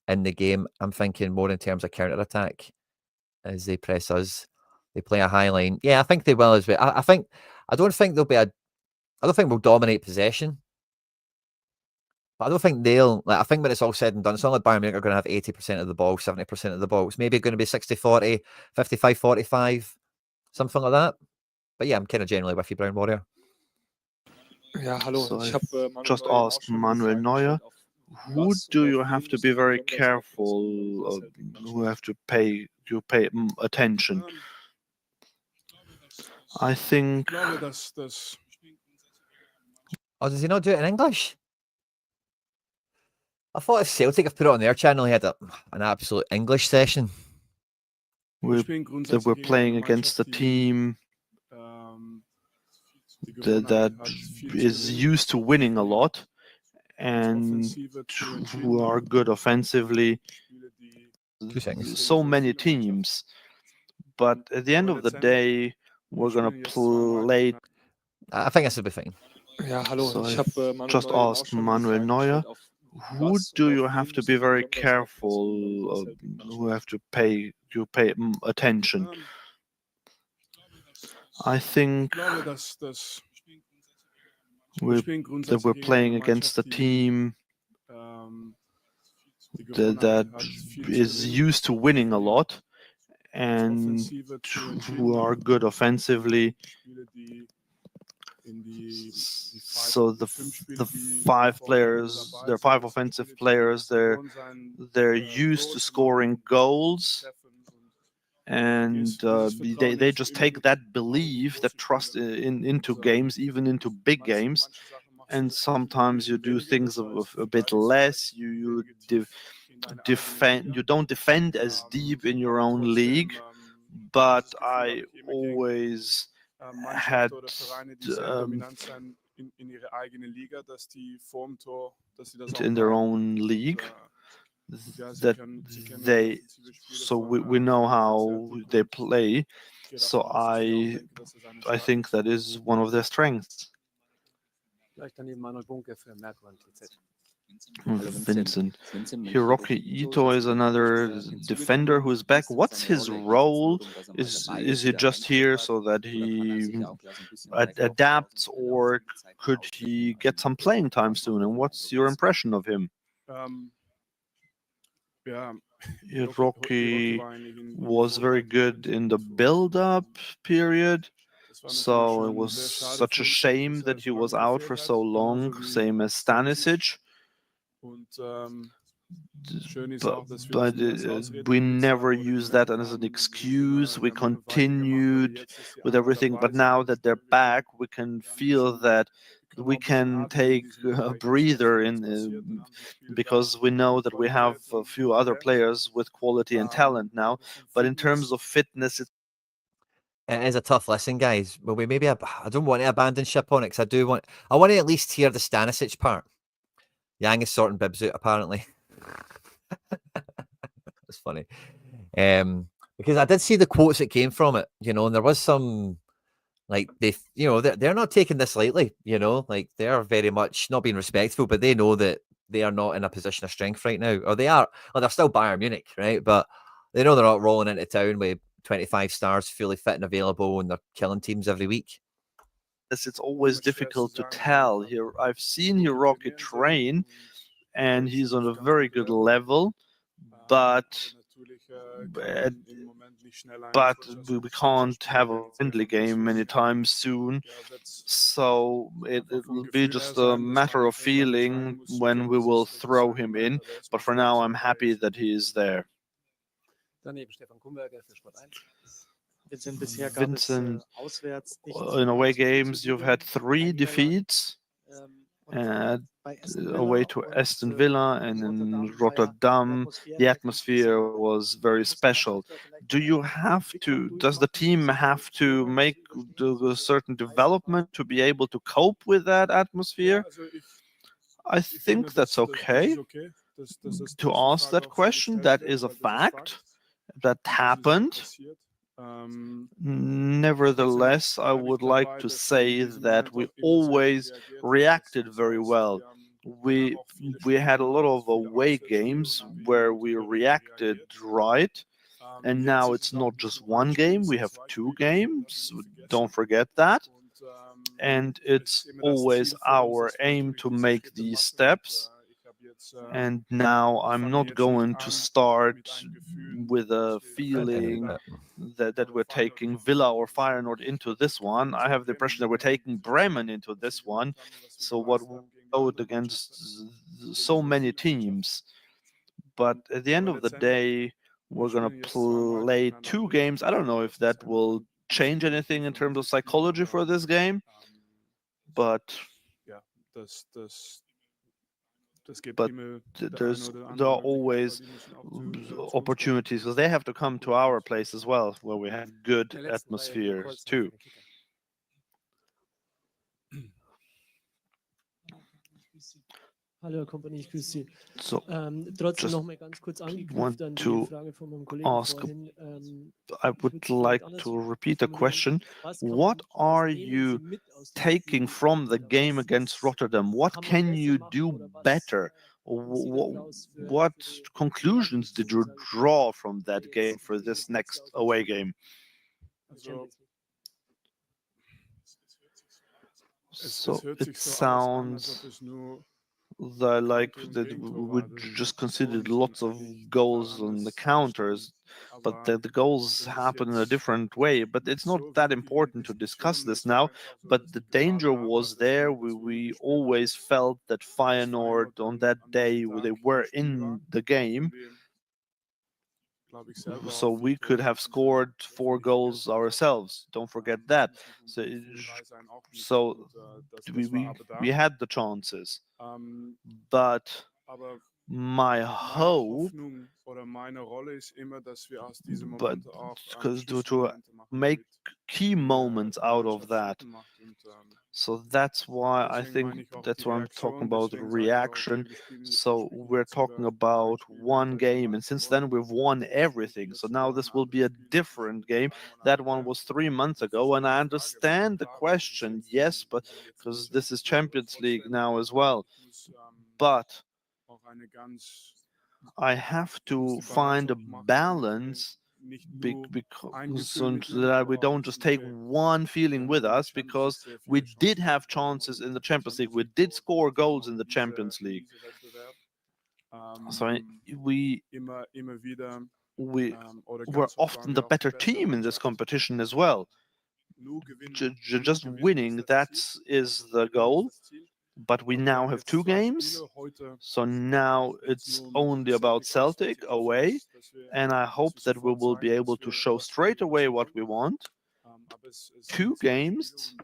in the game. I'm thinking more in terms of counter-attack as they press us. They play a high line. I think they will as well. I don't think we'll dominate possession. But I don't think they'll, I think when it's all said and done, it's not like Bayern Munich are going to have 80% of the ball, 70% of the ball. It's maybe going to be 60-40, 55-45, something like that. But I'm kind of generally with you, Brown Warrior. So I've just asked Manuel Neuer, who do you have to be very careful, who have to pay attention? I think... Oh, does he not do it in English? I thought if Celtic have put it on their channel, he had an absolute English session. That we're playing against a team that is used to winning a lot and who are good offensively. So many teams. But at the end of the day, we're going to play... I think this will be fine. So I've just asked Manuel Neuer, who do you have to be very careful, who have to pay attention? I think that we're playing against a team that is used to winning a lot and who are good offensively. So the five players, there are five offensive players. They're used to scoring goals, and they just take that belief, that trust into games, even into big games. And sometimes you do things a bit less. You defend. You don't defend as deep in your own league, but I always had in their own league that they, so we know how they play. So I think that is one of their strengths. Vincent. Hiroki Ito is another defender who is back. What's his role? Is he just here so that he adapts, or could he get some playing time soon? And what's your impression of him? Hiroki was very good in the build-up period. So it was such a shame that he was out for so long, same as Stanisic. But we never used that as an excuse. We continued with everything. But now that they're back, we can feel that we can take a breather because we know that we have a few other players with quality and talent now. But in terms of fitness, it is a tough listen, guys. Well, I don't want to abandon ship on it, because I want to at least hear the Stanisic part. Yang is sorting bibs out, apparently. That's funny. Because I did see the quotes that came from it, and there was some, like, they're not taking this lightly, like, they're very much not being respectful, but they know that they are not in a position of strength right now. Or they are, well, they're still Bayern Munich, right? But they know they're not rolling into town with 25 stars fully fit and available, and they're killing teams every week. It's always difficult to tell. Here, I've seen Hiroki train, and he's on a very good level. But but we can't have a friendly game anytime soon. So it'll be just a matter of feeling when we will throw him in. But for now, I'm happy that he is there. Vincent, in away games, you've had 3 defeats. Away to Aston Villa and in Rotterdam, the atmosphere was very special. Does the team have to make a certain development to be able to cope with that atmosphere? I think that's okay to ask that question. That is a fact. That happened. Nevertheless, I would like to say that we always reacted very well. We had a lot of away games where we reacted right, and now it's not just one game, we have 2 games, don't forget that. And it's always our aim to make these steps. And now I'm not going to start with a feeling that we're taking Villa or Feyenoord into this one. I have the impression that we're taking Bremen into this one. So what we showed against so many teams. But at the end of the day, we're going to play 2 games. I don't know if that will change anything in terms of psychology for this game. But there are always opportunities because they have to come to our place as well, where we have good atmospheres too. Hallo, Herr Kompany, ich grüße Sie. So, Trotzdem noch mal ganz kurz angeknüpft an die Frage von meinem Kollegen vorhin. I would like to repeat the question. What are you taking from the game against Rotterdam? What can you do better? What conclusions did you draw from that game for this next away game? So it sounds like that we just considered lots of goals on the counters, but the goals happen in a different way. But it's not that important to discuss this now. But the danger was there. We always felt that Feyenoord on that day, they were in the game. So we could have scored 4 goals ourselves. Don't forget that. So we had the chances. But my hope, but because to make key moments out of that. So that's why I think that's why I'm talking about reaction. So we're talking about one game, and since then we've won everything. So now this will be a different game. That one was 3 months ago, and I understand the question, yes, but because this is Champions League now as well. But I have to find a balance because so that we don't just take one feeling with us, because we did have chances in the Champions League. We did score goals in the Champions League. So we were often the better team in this competition as well. Just winning, that is the goal. But we now have 2 games, so now it's only about Celtic away, and I hope that we will be able to show straight away what we want. 2 games.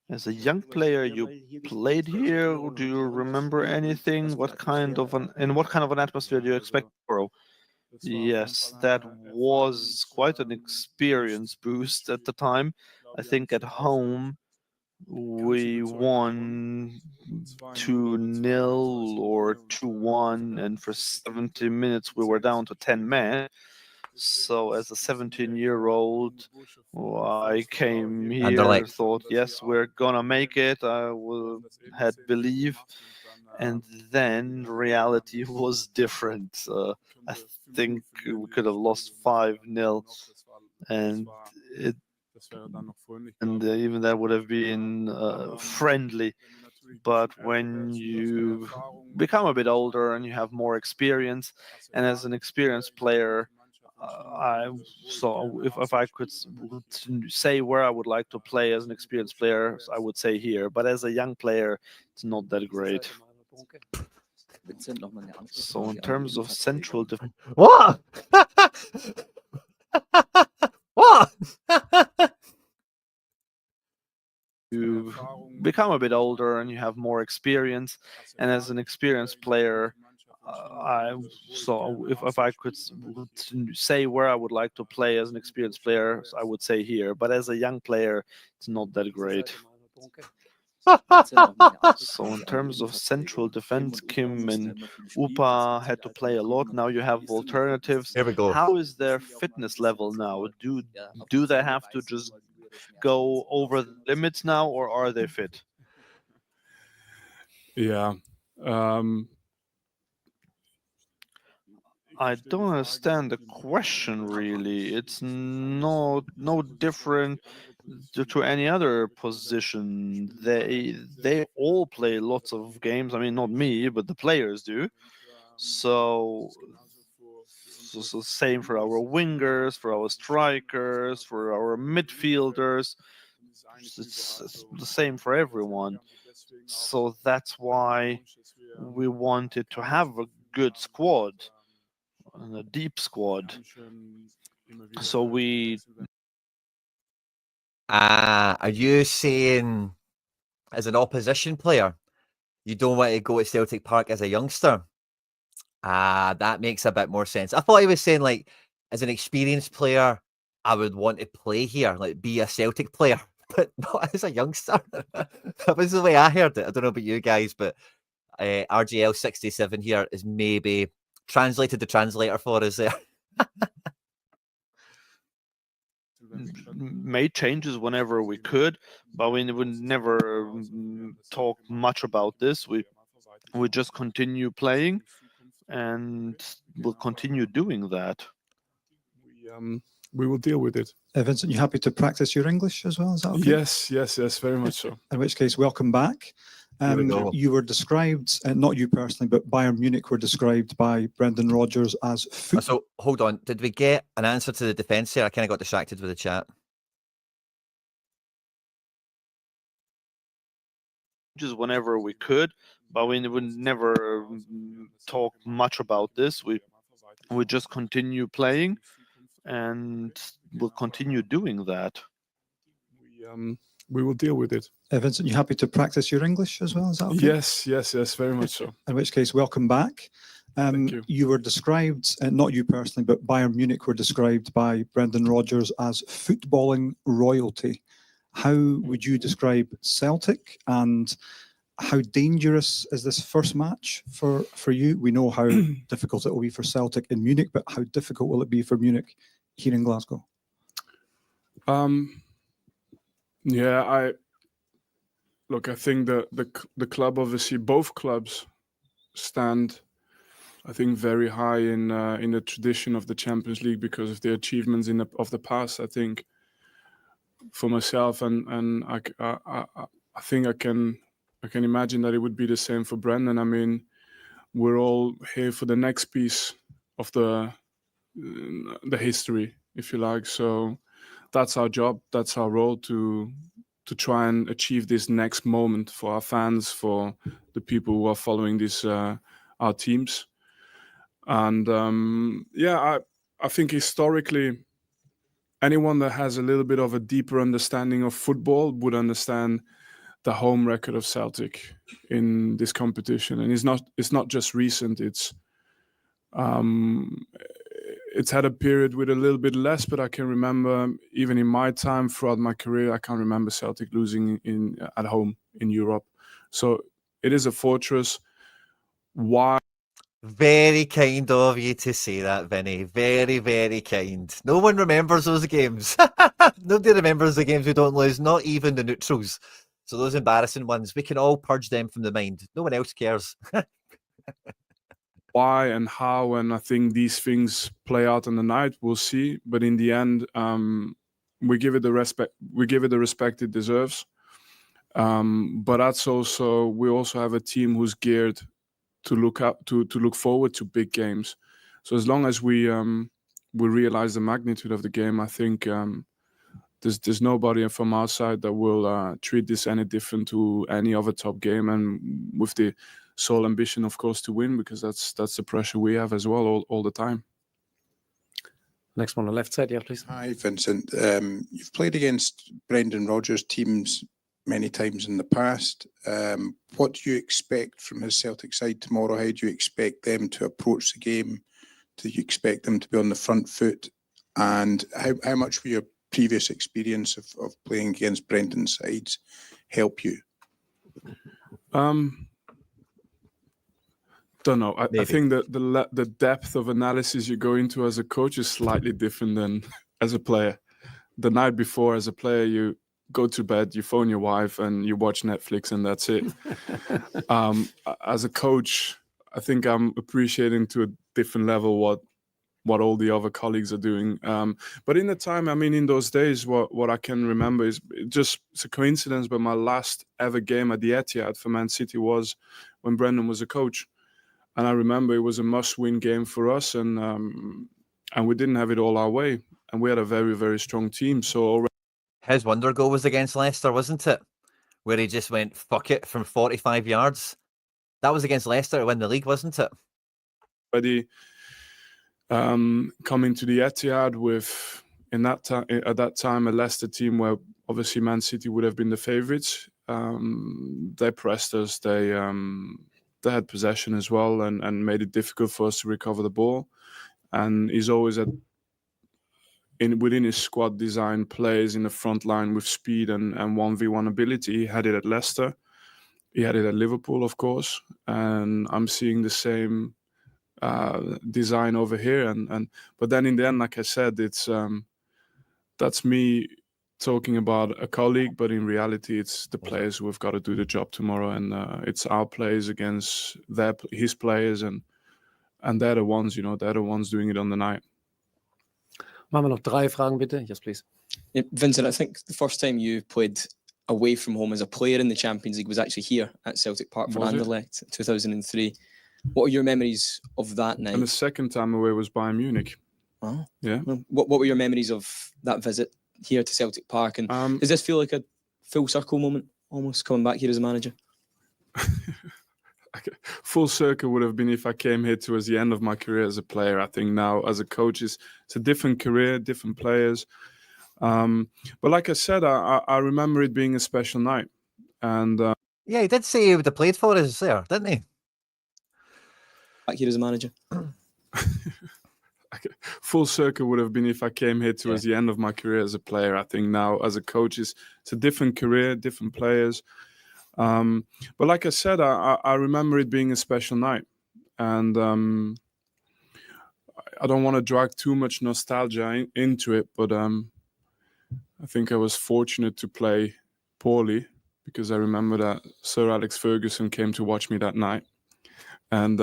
As a young player, you played here. Do you remember anything? In what kind of an atmosphere do you expect tomorrow? Yes, that was quite an experience boost at the time. I think at home we won 2-0 or 2-1, and for 70 minutes we were down to 10 men. So as a 17-year-old, I came here and thought, yes, we're gonna make it. I had belief. And then reality was different. I think we could have lost 5-0, and even that would have been friendly. But when you become a bit older and you have more experience, and as an experienced player, if I could say where I would like to play as an experienced player, I would say here. But as a young player, it's not that great. So in terms of central defense, What? What? you become a bit older and you have more experience, and as an experienced player, if I could say where I would like to play as an experienced player, I would say here. But as a young player, it's not that great. So in terms of central defense, Kim and Upa had to play a lot. Now you have alternatives. Here we go. How is their fitness level now? Do they have to just go over the limits now, or are they fit? Yeah. I don't understand the question really. It's no different to any other position. They all play lots of games. I mean, not me, but the players do. So same for our wingers, for our strikers, for our midfielders. It's the same for everyone. So that's why we wanted to have a good squad, a deep squad. So we. Are you saying, as an opposition player, you don't want to go to Celtic Park as a youngster? That makes a bit more sense. I thought he was saying, like, as an experienced player, I would want to play here, like, be a Celtic player, but not as a youngster. That was the way I heard it. I don't know about you guys, but RGL67 here is maybe translated the translator for us there. Made changes whenever we could, but we would never talk much about this. We just continue playing, and we'll continue doing that. We will deal with it. Vincent, you happy to practice your English as well? Is that okay? Yes, very much so. In which case, welcome back. You were described, not you personally, but Bayern Munich were described by Brendan Rodgers as So, hold on. Did we get an answer to the defence here? I kind of got distracted with the chat. Just whenever we could, but we would never talk much about this. We just continue playing, and we'll continue doing that. We will deal with it. Vincent, you happy to practice your English as well? Is that okay? Yes, very much so. In which case, welcome back. Thank you. You were described, not you personally, but Bayern Munich were described by Brendan Rodgers as footballing royalty. How would you describe Celtic, and how dangerous is this first match for you? We know how difficult it will be for Celtic in Munich, but how difficult will it be for Munich here in Glasgow? Yeah, I think the club, obviously both clubs stand, I think, very high in the tradition of the Champions League because of their achievements of the past. I think for myself, and I think I can imagine that it would be the same for Brendan. I mean, we're all here for the next piece of the history, if you like. So that's our job, that's our role, to try and achieve this next moment for our fans, for the people who are following our teams. And I think historically, anyone that has a little bit of a deeper understanding of football would understand the home record of Celtic in this competition. And it's not just recent, it's had a period with a little bit less, but I can remember, even in my time throughout my career, I can't remember Celtic losing at home in Europe. So it is a fortress. Why? Very kind of you to say that, Vinny. Very, very kind. No one remembers those games. Nobody remembers the games we don't lose, not even the neutrals. So those embarrassing ones, we can all purge them from the mind. No one else cares. Why and how, and I think these things play out on the night. We'll see, but in the end, we give it the respect it deserves. But that's also, we also have a team who's geared to look forward to big games. So as long as we realize the magnitude of the game, I think there's nobody from our side that will treat this any different to any other top game, and with the sole ambition, of course, to win, because that's the pressure we have as well all the time. Next one on the left side, yeah, please. Hi, Vincent. You've played against Brendan Rodgers teams many times in the past. What do you expect from his Celtic side tomorrow? How do you expect them to approach the game? Do you expect them to be on the front foot? And how much will your previous experience of playing against Brendan's sides help you? Don't know. I think that the depth of analysis you go into as a coach is slightly different than as a player. The night before, as a player, you go to bed, you phone your wife, and you watch Netflix, and that's it. As a coach, I think I'm appreciating to a different level what all the other colleagues are doing. But in the time, I mean, in those days, what I can remember is it's a coincidence, but my last ever game at the Etihad for Man City was when Brendan was a coach. And I remember it was a must-win game for us, and we didn't have it all our way. And we had a very, very strong team. So already his wonder goal was against Leicester, wasn't it? Where he just went, fuck it, from 45 yards. That was against Leicester to win the league, wasn't it? Already coming to the Etihad with, at that time, a Leicester team where obviously Man City would have been the favourites. They pressed us. They had possession as well, and made it difficult for us to recover the ball. And he's always within his squad design plays in the front line with speed and 1v1 ability. He had it at Leicester. He had it at Liverpool, of course. And I'm seeing the same design over here. But then in the end, like I said, it's that's me talking about a colleague, but in reality, it's the players who have got to do the job tomorrow, and it's our players against his players, and they're the ones, they're the ones doing it on the night. Machen wir noch 3 Fragen, bitte. Yes, please. Yeah, Vincent, I think the first time you played away from home as a player in the Champions League was actually here at Celtic Park for Anderlecht in 2003. What are your memories of that night? And the second time away was Bayern Munich. Oh, yeah. What were your memories of that visit here to Celtic Park? And does this feel like a full circle moment, almost coming back here as a manager? Full circle would have been if I came here towards the end of my career as a player. I think now as a coach, it's a different career, different players. But like I said, I remember it being a special night. And yeah, he did say he would have played for us there, didn't he? Back here as a manager. Full circle would have been if I came here towards the end of my career as a player. I think now as a coach, it's a different career, different players. But like I said, I remember it being a special night. And I don't want to drag too much nostalgia into it, but I think I was fortunate to play poorly, because I remember that Sir Alex Ferguson came to watch me that night. And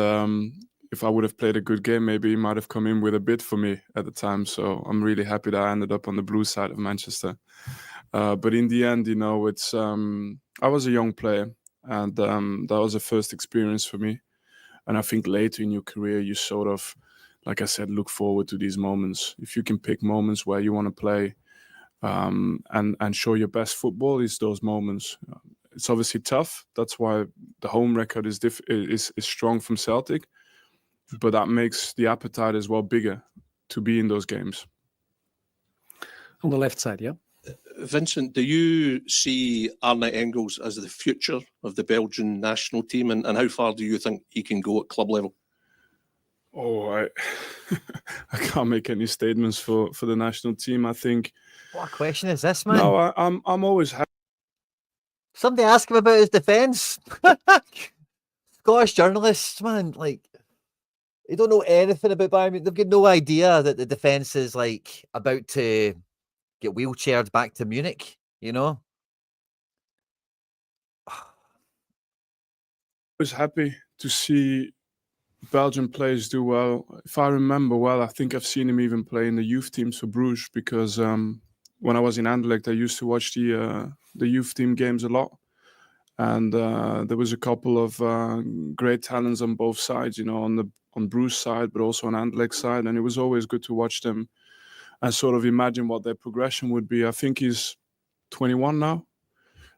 if I would have played a good game, maybe he might have come in with a bid for me at the time. So I'm really happy that I ended up on the blue side of Manchester. But in the end, it's I was a young player, and that was a first experience for me. And I think later in your career, you sort of, like I said, look forward to these moments. If you can pick moments where you want to play and show your best football, it's those moments. It's obviously tough. That's why the home record is strong from Celtic. But that makes the appetite as well bigger to be in those games. On the left side, yeah. Vincent, do you see Arne Engels as the future of the Belgian national team, and how far do you think he can go at club level? Oh, I can't make any statements for the national team. I think. What a question is this, man? No, I'm always happy. Somebody ask him about his defence. Scottish journalists, man, they don't know anything about Bayern. They've got no idea that the defence is about to get wheelchaired back to Munich, I was happy to see Belgian players do well. If I remember well, I think I've seen him even play in the youth teams for Bruges, because when I was in Anderlecht, I used to watch the youth team games a lot. and there was a couple of great talents on both sides, on Bruce's side, but also on Anderlecht's side, and it was always good to watch them and sort of imagine what their progression would be. I think he's 21 now,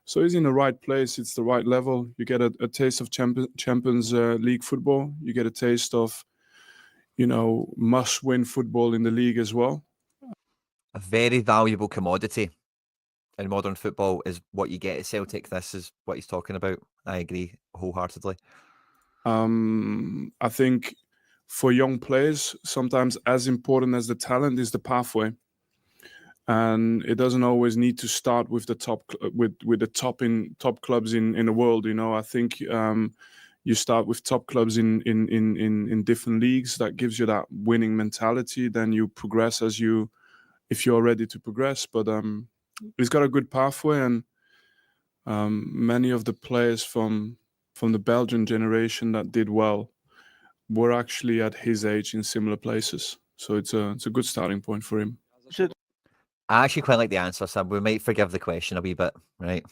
so he's in the right place. It's the right level. You get a taste of Champions League football. You get a taste of, must-win football in the league as well. A very valuable commodity in modern football is what you get at Celtic. This is what he's talking about. I agree wholeheartedly. I think for young players, sometimes as important as the talent is the pathway, and it doesn't always need to start with the top with the top clubs in the world. I think you start with top clubs in different leagues. That gives you that winning mentality. Then you progress if you're ready to progress. But he's got a good pathway, and many of the players from the Belgian generation that did well were actually at his age in similar places. So it's a good starting point for him. I actually quite like the answer, Sam. We might forgive the question a wee bit, right?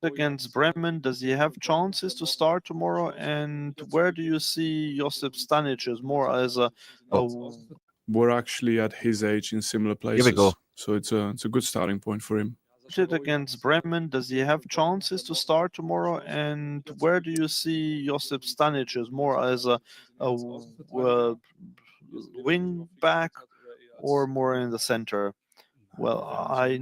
Against Bremen, does he have chances to start tomorrow? And where do you see Josip Stanic as more as We're actually at his age in similar places. Here we go. So it's a good starting point for him. Against Bremen, does he have chances to start tomorrow? And where do you see Josip Stanic as more as a wing back or more in the center? Well, I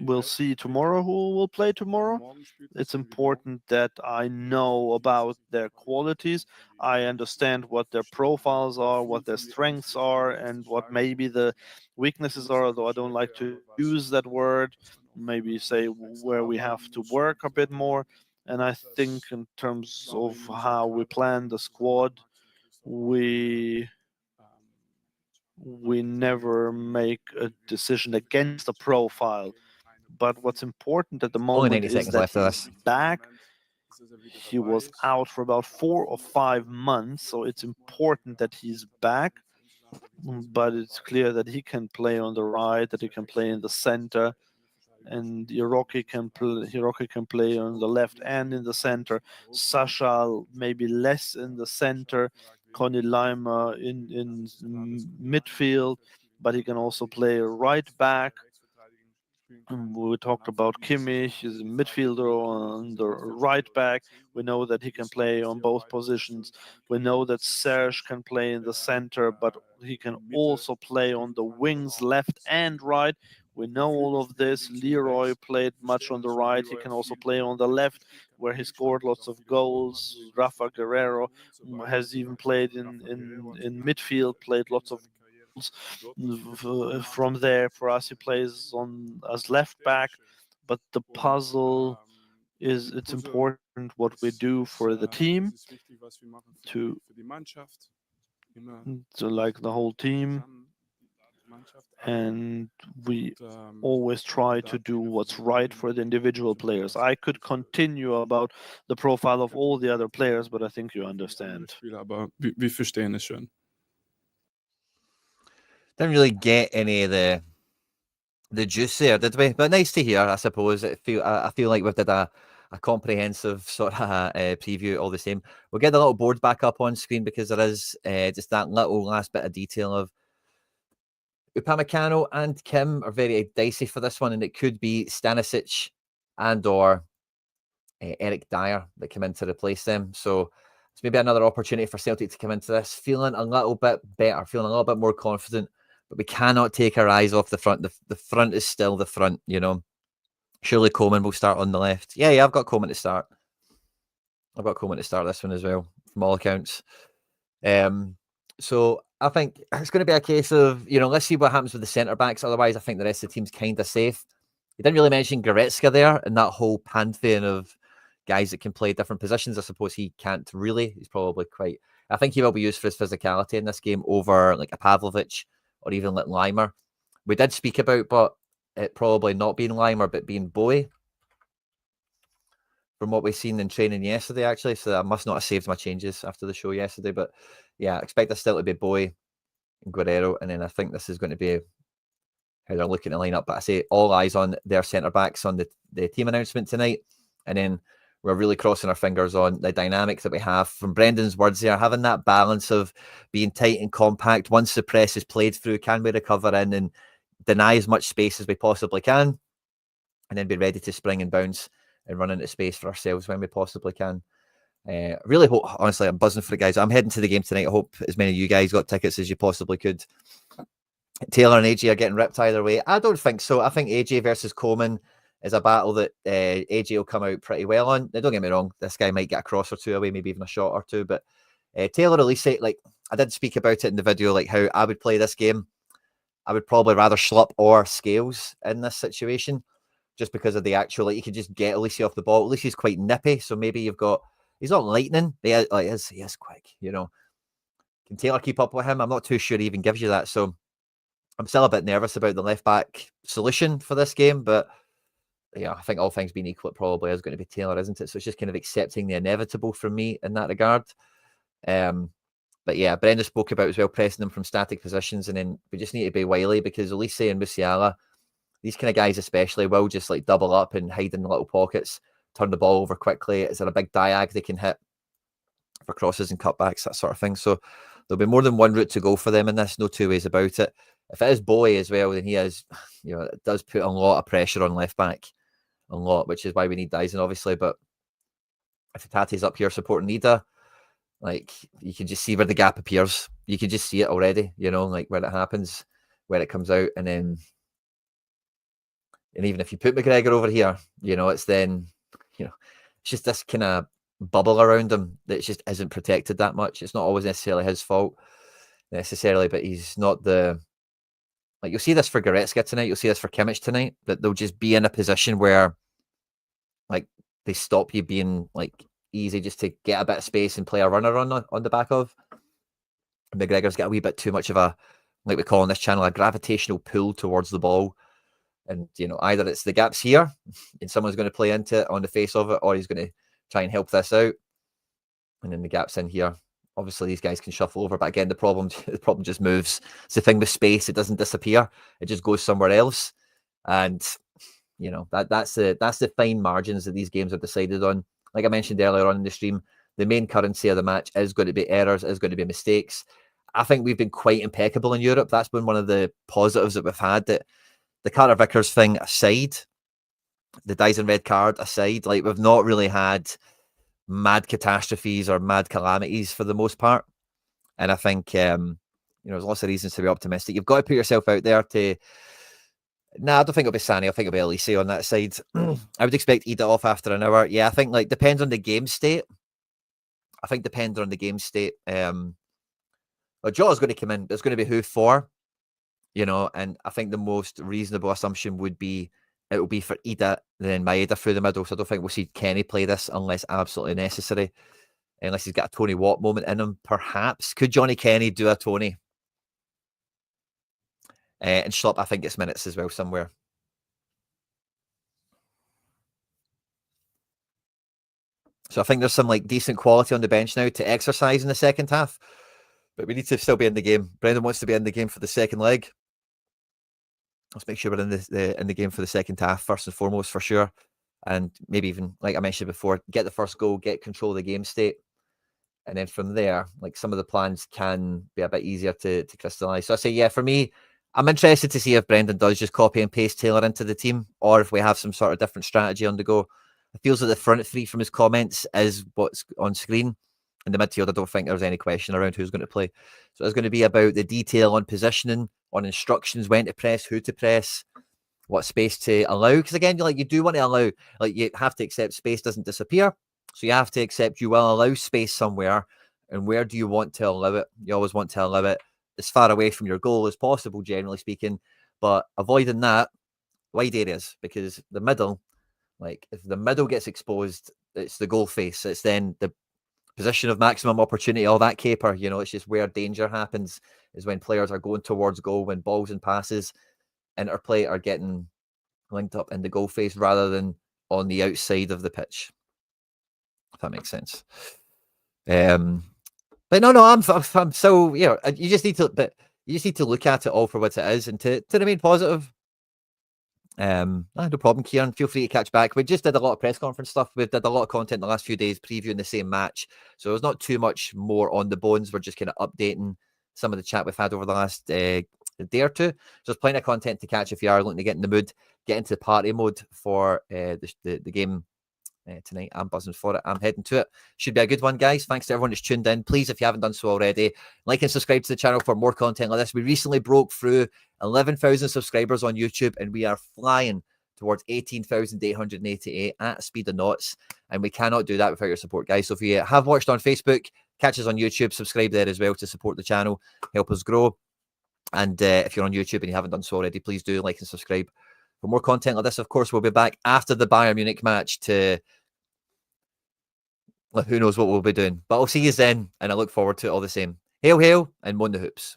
will see tomorrow who will play tomorrow. It's important that I know about their qualities. I understand what their profiles are, what their strengths are, and what maybe the weaknesses are, although I don't like to use that word. Maybe say where we have to work a bit more. And I think in terms of how we plan the squad, we never make a decision against the profile. But what's important at the Only moment 90 is seconds that left of he's this. back. He was out for about 4 or 5 months, so it's important that he's back. But it's clear that he can play on the right, that he can play in the center, and Hiroki can play on the left and in the center. Sasha maybe less in the center. Conny Leimer in midfield, but he can also play right back. We talked about Kimmich, he's a midfielder on the right back. We know that he can play on both positions. We know that Serge can play in the center, but he can also play on the wings, left and right. We know all of this. Leroy played much on the right. He can also play on the left, where he scored lots of goals. Rafa Guerrero has even played in midfield, played lots of goals. From there, for us, he plays as left back. But the puzzle is, it's important what we do for the team to like the whole team. And we always try to do what's right for the individual players. I could continue about the profile of all the other players, but I think you understand. Vi förstår det schon. Didn't really get any of the juice there, did we? But nice to hear, I suppose. I feel like we've did a comprehensive sort of preview all the same. We'll get the little board back up on screen because there is just that little last bit of detail of Upamecano and Kim are very dicey for this one, and it could be Stanisic and or Eric Dyer that come in to replace them. So it's maybe another opportunity for Celtic to come into this feeling a little bit better, feeling a little bit more confident. But we cannot take our eyes off the front. The front is still the front, Surely Coleman will start on the left. Yeah, I've got Coleman to start. I've got Coleman to start this one as well, from all accounts. So I think it's going to be a case of, let's see what happens with the centre-backs. Otherwise, I think the rest of the team's kind of safe. You didn't really mention Goretzka there in that whole pantheon of guys that can play different positions. I suppose he can't really. He's probably quite... I think he will be used for his physicality in this game over like a Pavlovic or even like Leimer. We did speak about, but it probably not being Leimer, but being Bowie. From what we've seen in training yesterday, actually. So I must not have saved my changes after the show yesterday. But yeah, I expect this still to be Bowie and Guerrero. And then I think this is going to be how they're looking to line up. But I say all eyes on their centre backs on the team announcement tonight, and then we're really crossing our fingers on the dynamics that we have from Brendan's words there, having that balance of being tight and compact. Once the press is played through, can we recover in and deny as much space as we possibly can, and then be ready to spring and bounce and run into space for ourselves when we possibly can. Really hope, honestly, I'm buzzing for it, guys. I'm heading to the game tonight. I hope as many of you guys got tickets as you possibly could. Taylor and AJ are getting ripped either way. I don't think so. I think AJ versus Coleman is a battle that AJ will come out pretty well on. Now, don't get me wrong, this guy might get a cross or two away, maybe even a shot or two, but Taylor Olise, like, I did speak about it in the video, like how I would play this game. I would probably rather Schlupp or Scales in this situation, just because of the actual, like, you could just get Olise off the ball. Olise's quite nippy, so maybe you've got, he's not lightning, but he is quick, you know. Can Taylor keep up with him? I'm not too sure he even gives you that, so I'm still a bit nervous about the left-back solution for this game, but yeah, I think all things being equal, it probably is going to be Taylor, isn't it? So it's just kind of accepting the inevitable from me in that regard. But yeah, Brendan spoke about as well, pressing them from static positions, and then we just need to be wily because Olise and Musiala, these kind of guys especially, will just like double up and hide in little pockets, turn the ball over quickly. Is there a big diag they can hit for crosses and cutbacks, that sort of thing? So there'll be more than one route to go for them in this, no two ways about it. If it is Bowie as well, then he is, you know, it does put a lot of pressure on left back, a lot, which is why we need Daizen, obviously. But if Tate's up here supporting Idah, like, you can just see where the gap appears. You can just see it already, you know, like where it happens, where it comes out, and then, and even if you put McGregor over here, you know, it's then, you know, it's just this kind of bubble around him that just isn't protected that much. It's not always necessarily his fault necessarily, but he's not the, like, you'll see this for Goretzka tonight, you'll see this for Kimmich tonight, that they'll just be in a position where, like, they stop you being, like, easy just to get a bit of space and play a runner on the back of. McGregor's got a wee bit too much of a, like we call on this channel, a gravitational pull towards the ball. And, you know, either it's the gaps here and someone's going to play into it on the face of it, or he's going to try and help this out. And then the gaps in here. Obviously, these guys can shuffle over, but again, the problem just moves. It's the thing with space; it doesn't disappear; it just goes somewhere else. And you know that's the fine margins that these games are decided on. Like I mentioned earlier on in the stream, the main currency of the match is going to be errors, is going to be mistakes. I think we've been quite impeccable in Europe. That's been one of the positives that we've had. That the Carter Vickers thing aside, the Daizen red card aside, like, we've not really had mad catastrophes or mad calamities for the most part. And I think, you know, there's lots of reasons to be optimistic. You've got to put yourself out there to, I don't think it'll be Sani. I think it'll be Olise on that side. I would expect Idah off after an hour. Yeah, I think, like, depends on the game state. I think depending on the game state, well, Jota's going to come in. It's going to be who for, you know, and I think the most reasonable assumption would be it will be for Idah, then Maeda through the middle. So I don't think we'll see Kenny play this unless absolutely necessary. Unless he's got a Tony Watt moment in him, perhaps. Could Johnny Kenny do a Tony? And Schlupp, I think, gets minutes as well somewhere. So I think there's some, like, decent quality on the bench now to exercise in the second half. But we need to still be in the game. Brendan wants to be in the game for the second leg. Let's make sure we're in the game for the second half first and foremost, for sure. And maybe even, like I mentioned before, get the first goal, get control of the game state. And then from there, like, some of the plans can be a bit easier to crystallise. So I say, yeah, for me, I'm interested to see if Brendan does just copy and paste Taylor into the team, or if we have some sort of different strategy on the go. It feels like the front three from his comments is what's on screen. In the midfield, I don't think there's any question around who's going to play. So it's going to be about the detail on positioning, on instructions, when to press, who to press, what space to allow. Because again, you do want to allow, like, you have to accept space doesn't disappear. So you have to accept you will allow space somewhere. And where do you want to allow it? You always want to allow it as far away from your goal as possible, generally speaking, but avoiding that wide areas, because the middle, like, if the middle gets exposed, it's the goal face. It's then the position of maximum opportunity, all that caper, you know, it's just where danger happens, is when players are going towards goal, when balls and passes interplay are getting linked up in the goal face rather than on the outside of the pitch, if that makes sense. But no, I'm so, you know, you just need to look at it all for what it is and to remain positive. No problem, Kieran. Feel free to catch back. We just did a lot of press conference stuff. We've did a lot of content the last few days previewing the same match. So there's not too much more on the bones. We're just kind of updating some of the chat we've had over the last day or two. So there's plenty of content to catch if you are looking to get in the mood, get into party mode for the game tonight. I'm buzzing for it. I'm heading to it. Should be a good one, guys. Thanks to everyone who's tuned in. Please, if you haven't done so already, like and subscribe to the channel for more content like this. We recently broke through 11,000 subscribers on YouTube, and we are flying towards 18,888 at speed of knots. And we cannot do that without your support, guys. So if you have watched on Facebook, catch us on YouTube, subscribe there as well to support the channel, help us grow. And if you're on YouTube and you haven't done so already, please do like and subscribe for more content like this. Of course, we'll be back after the Bayern Munich match to... Who knows what we'll be doing. But I'll see you then, and I look forward to it all the same. Hail, hail, and Mon the Hoops.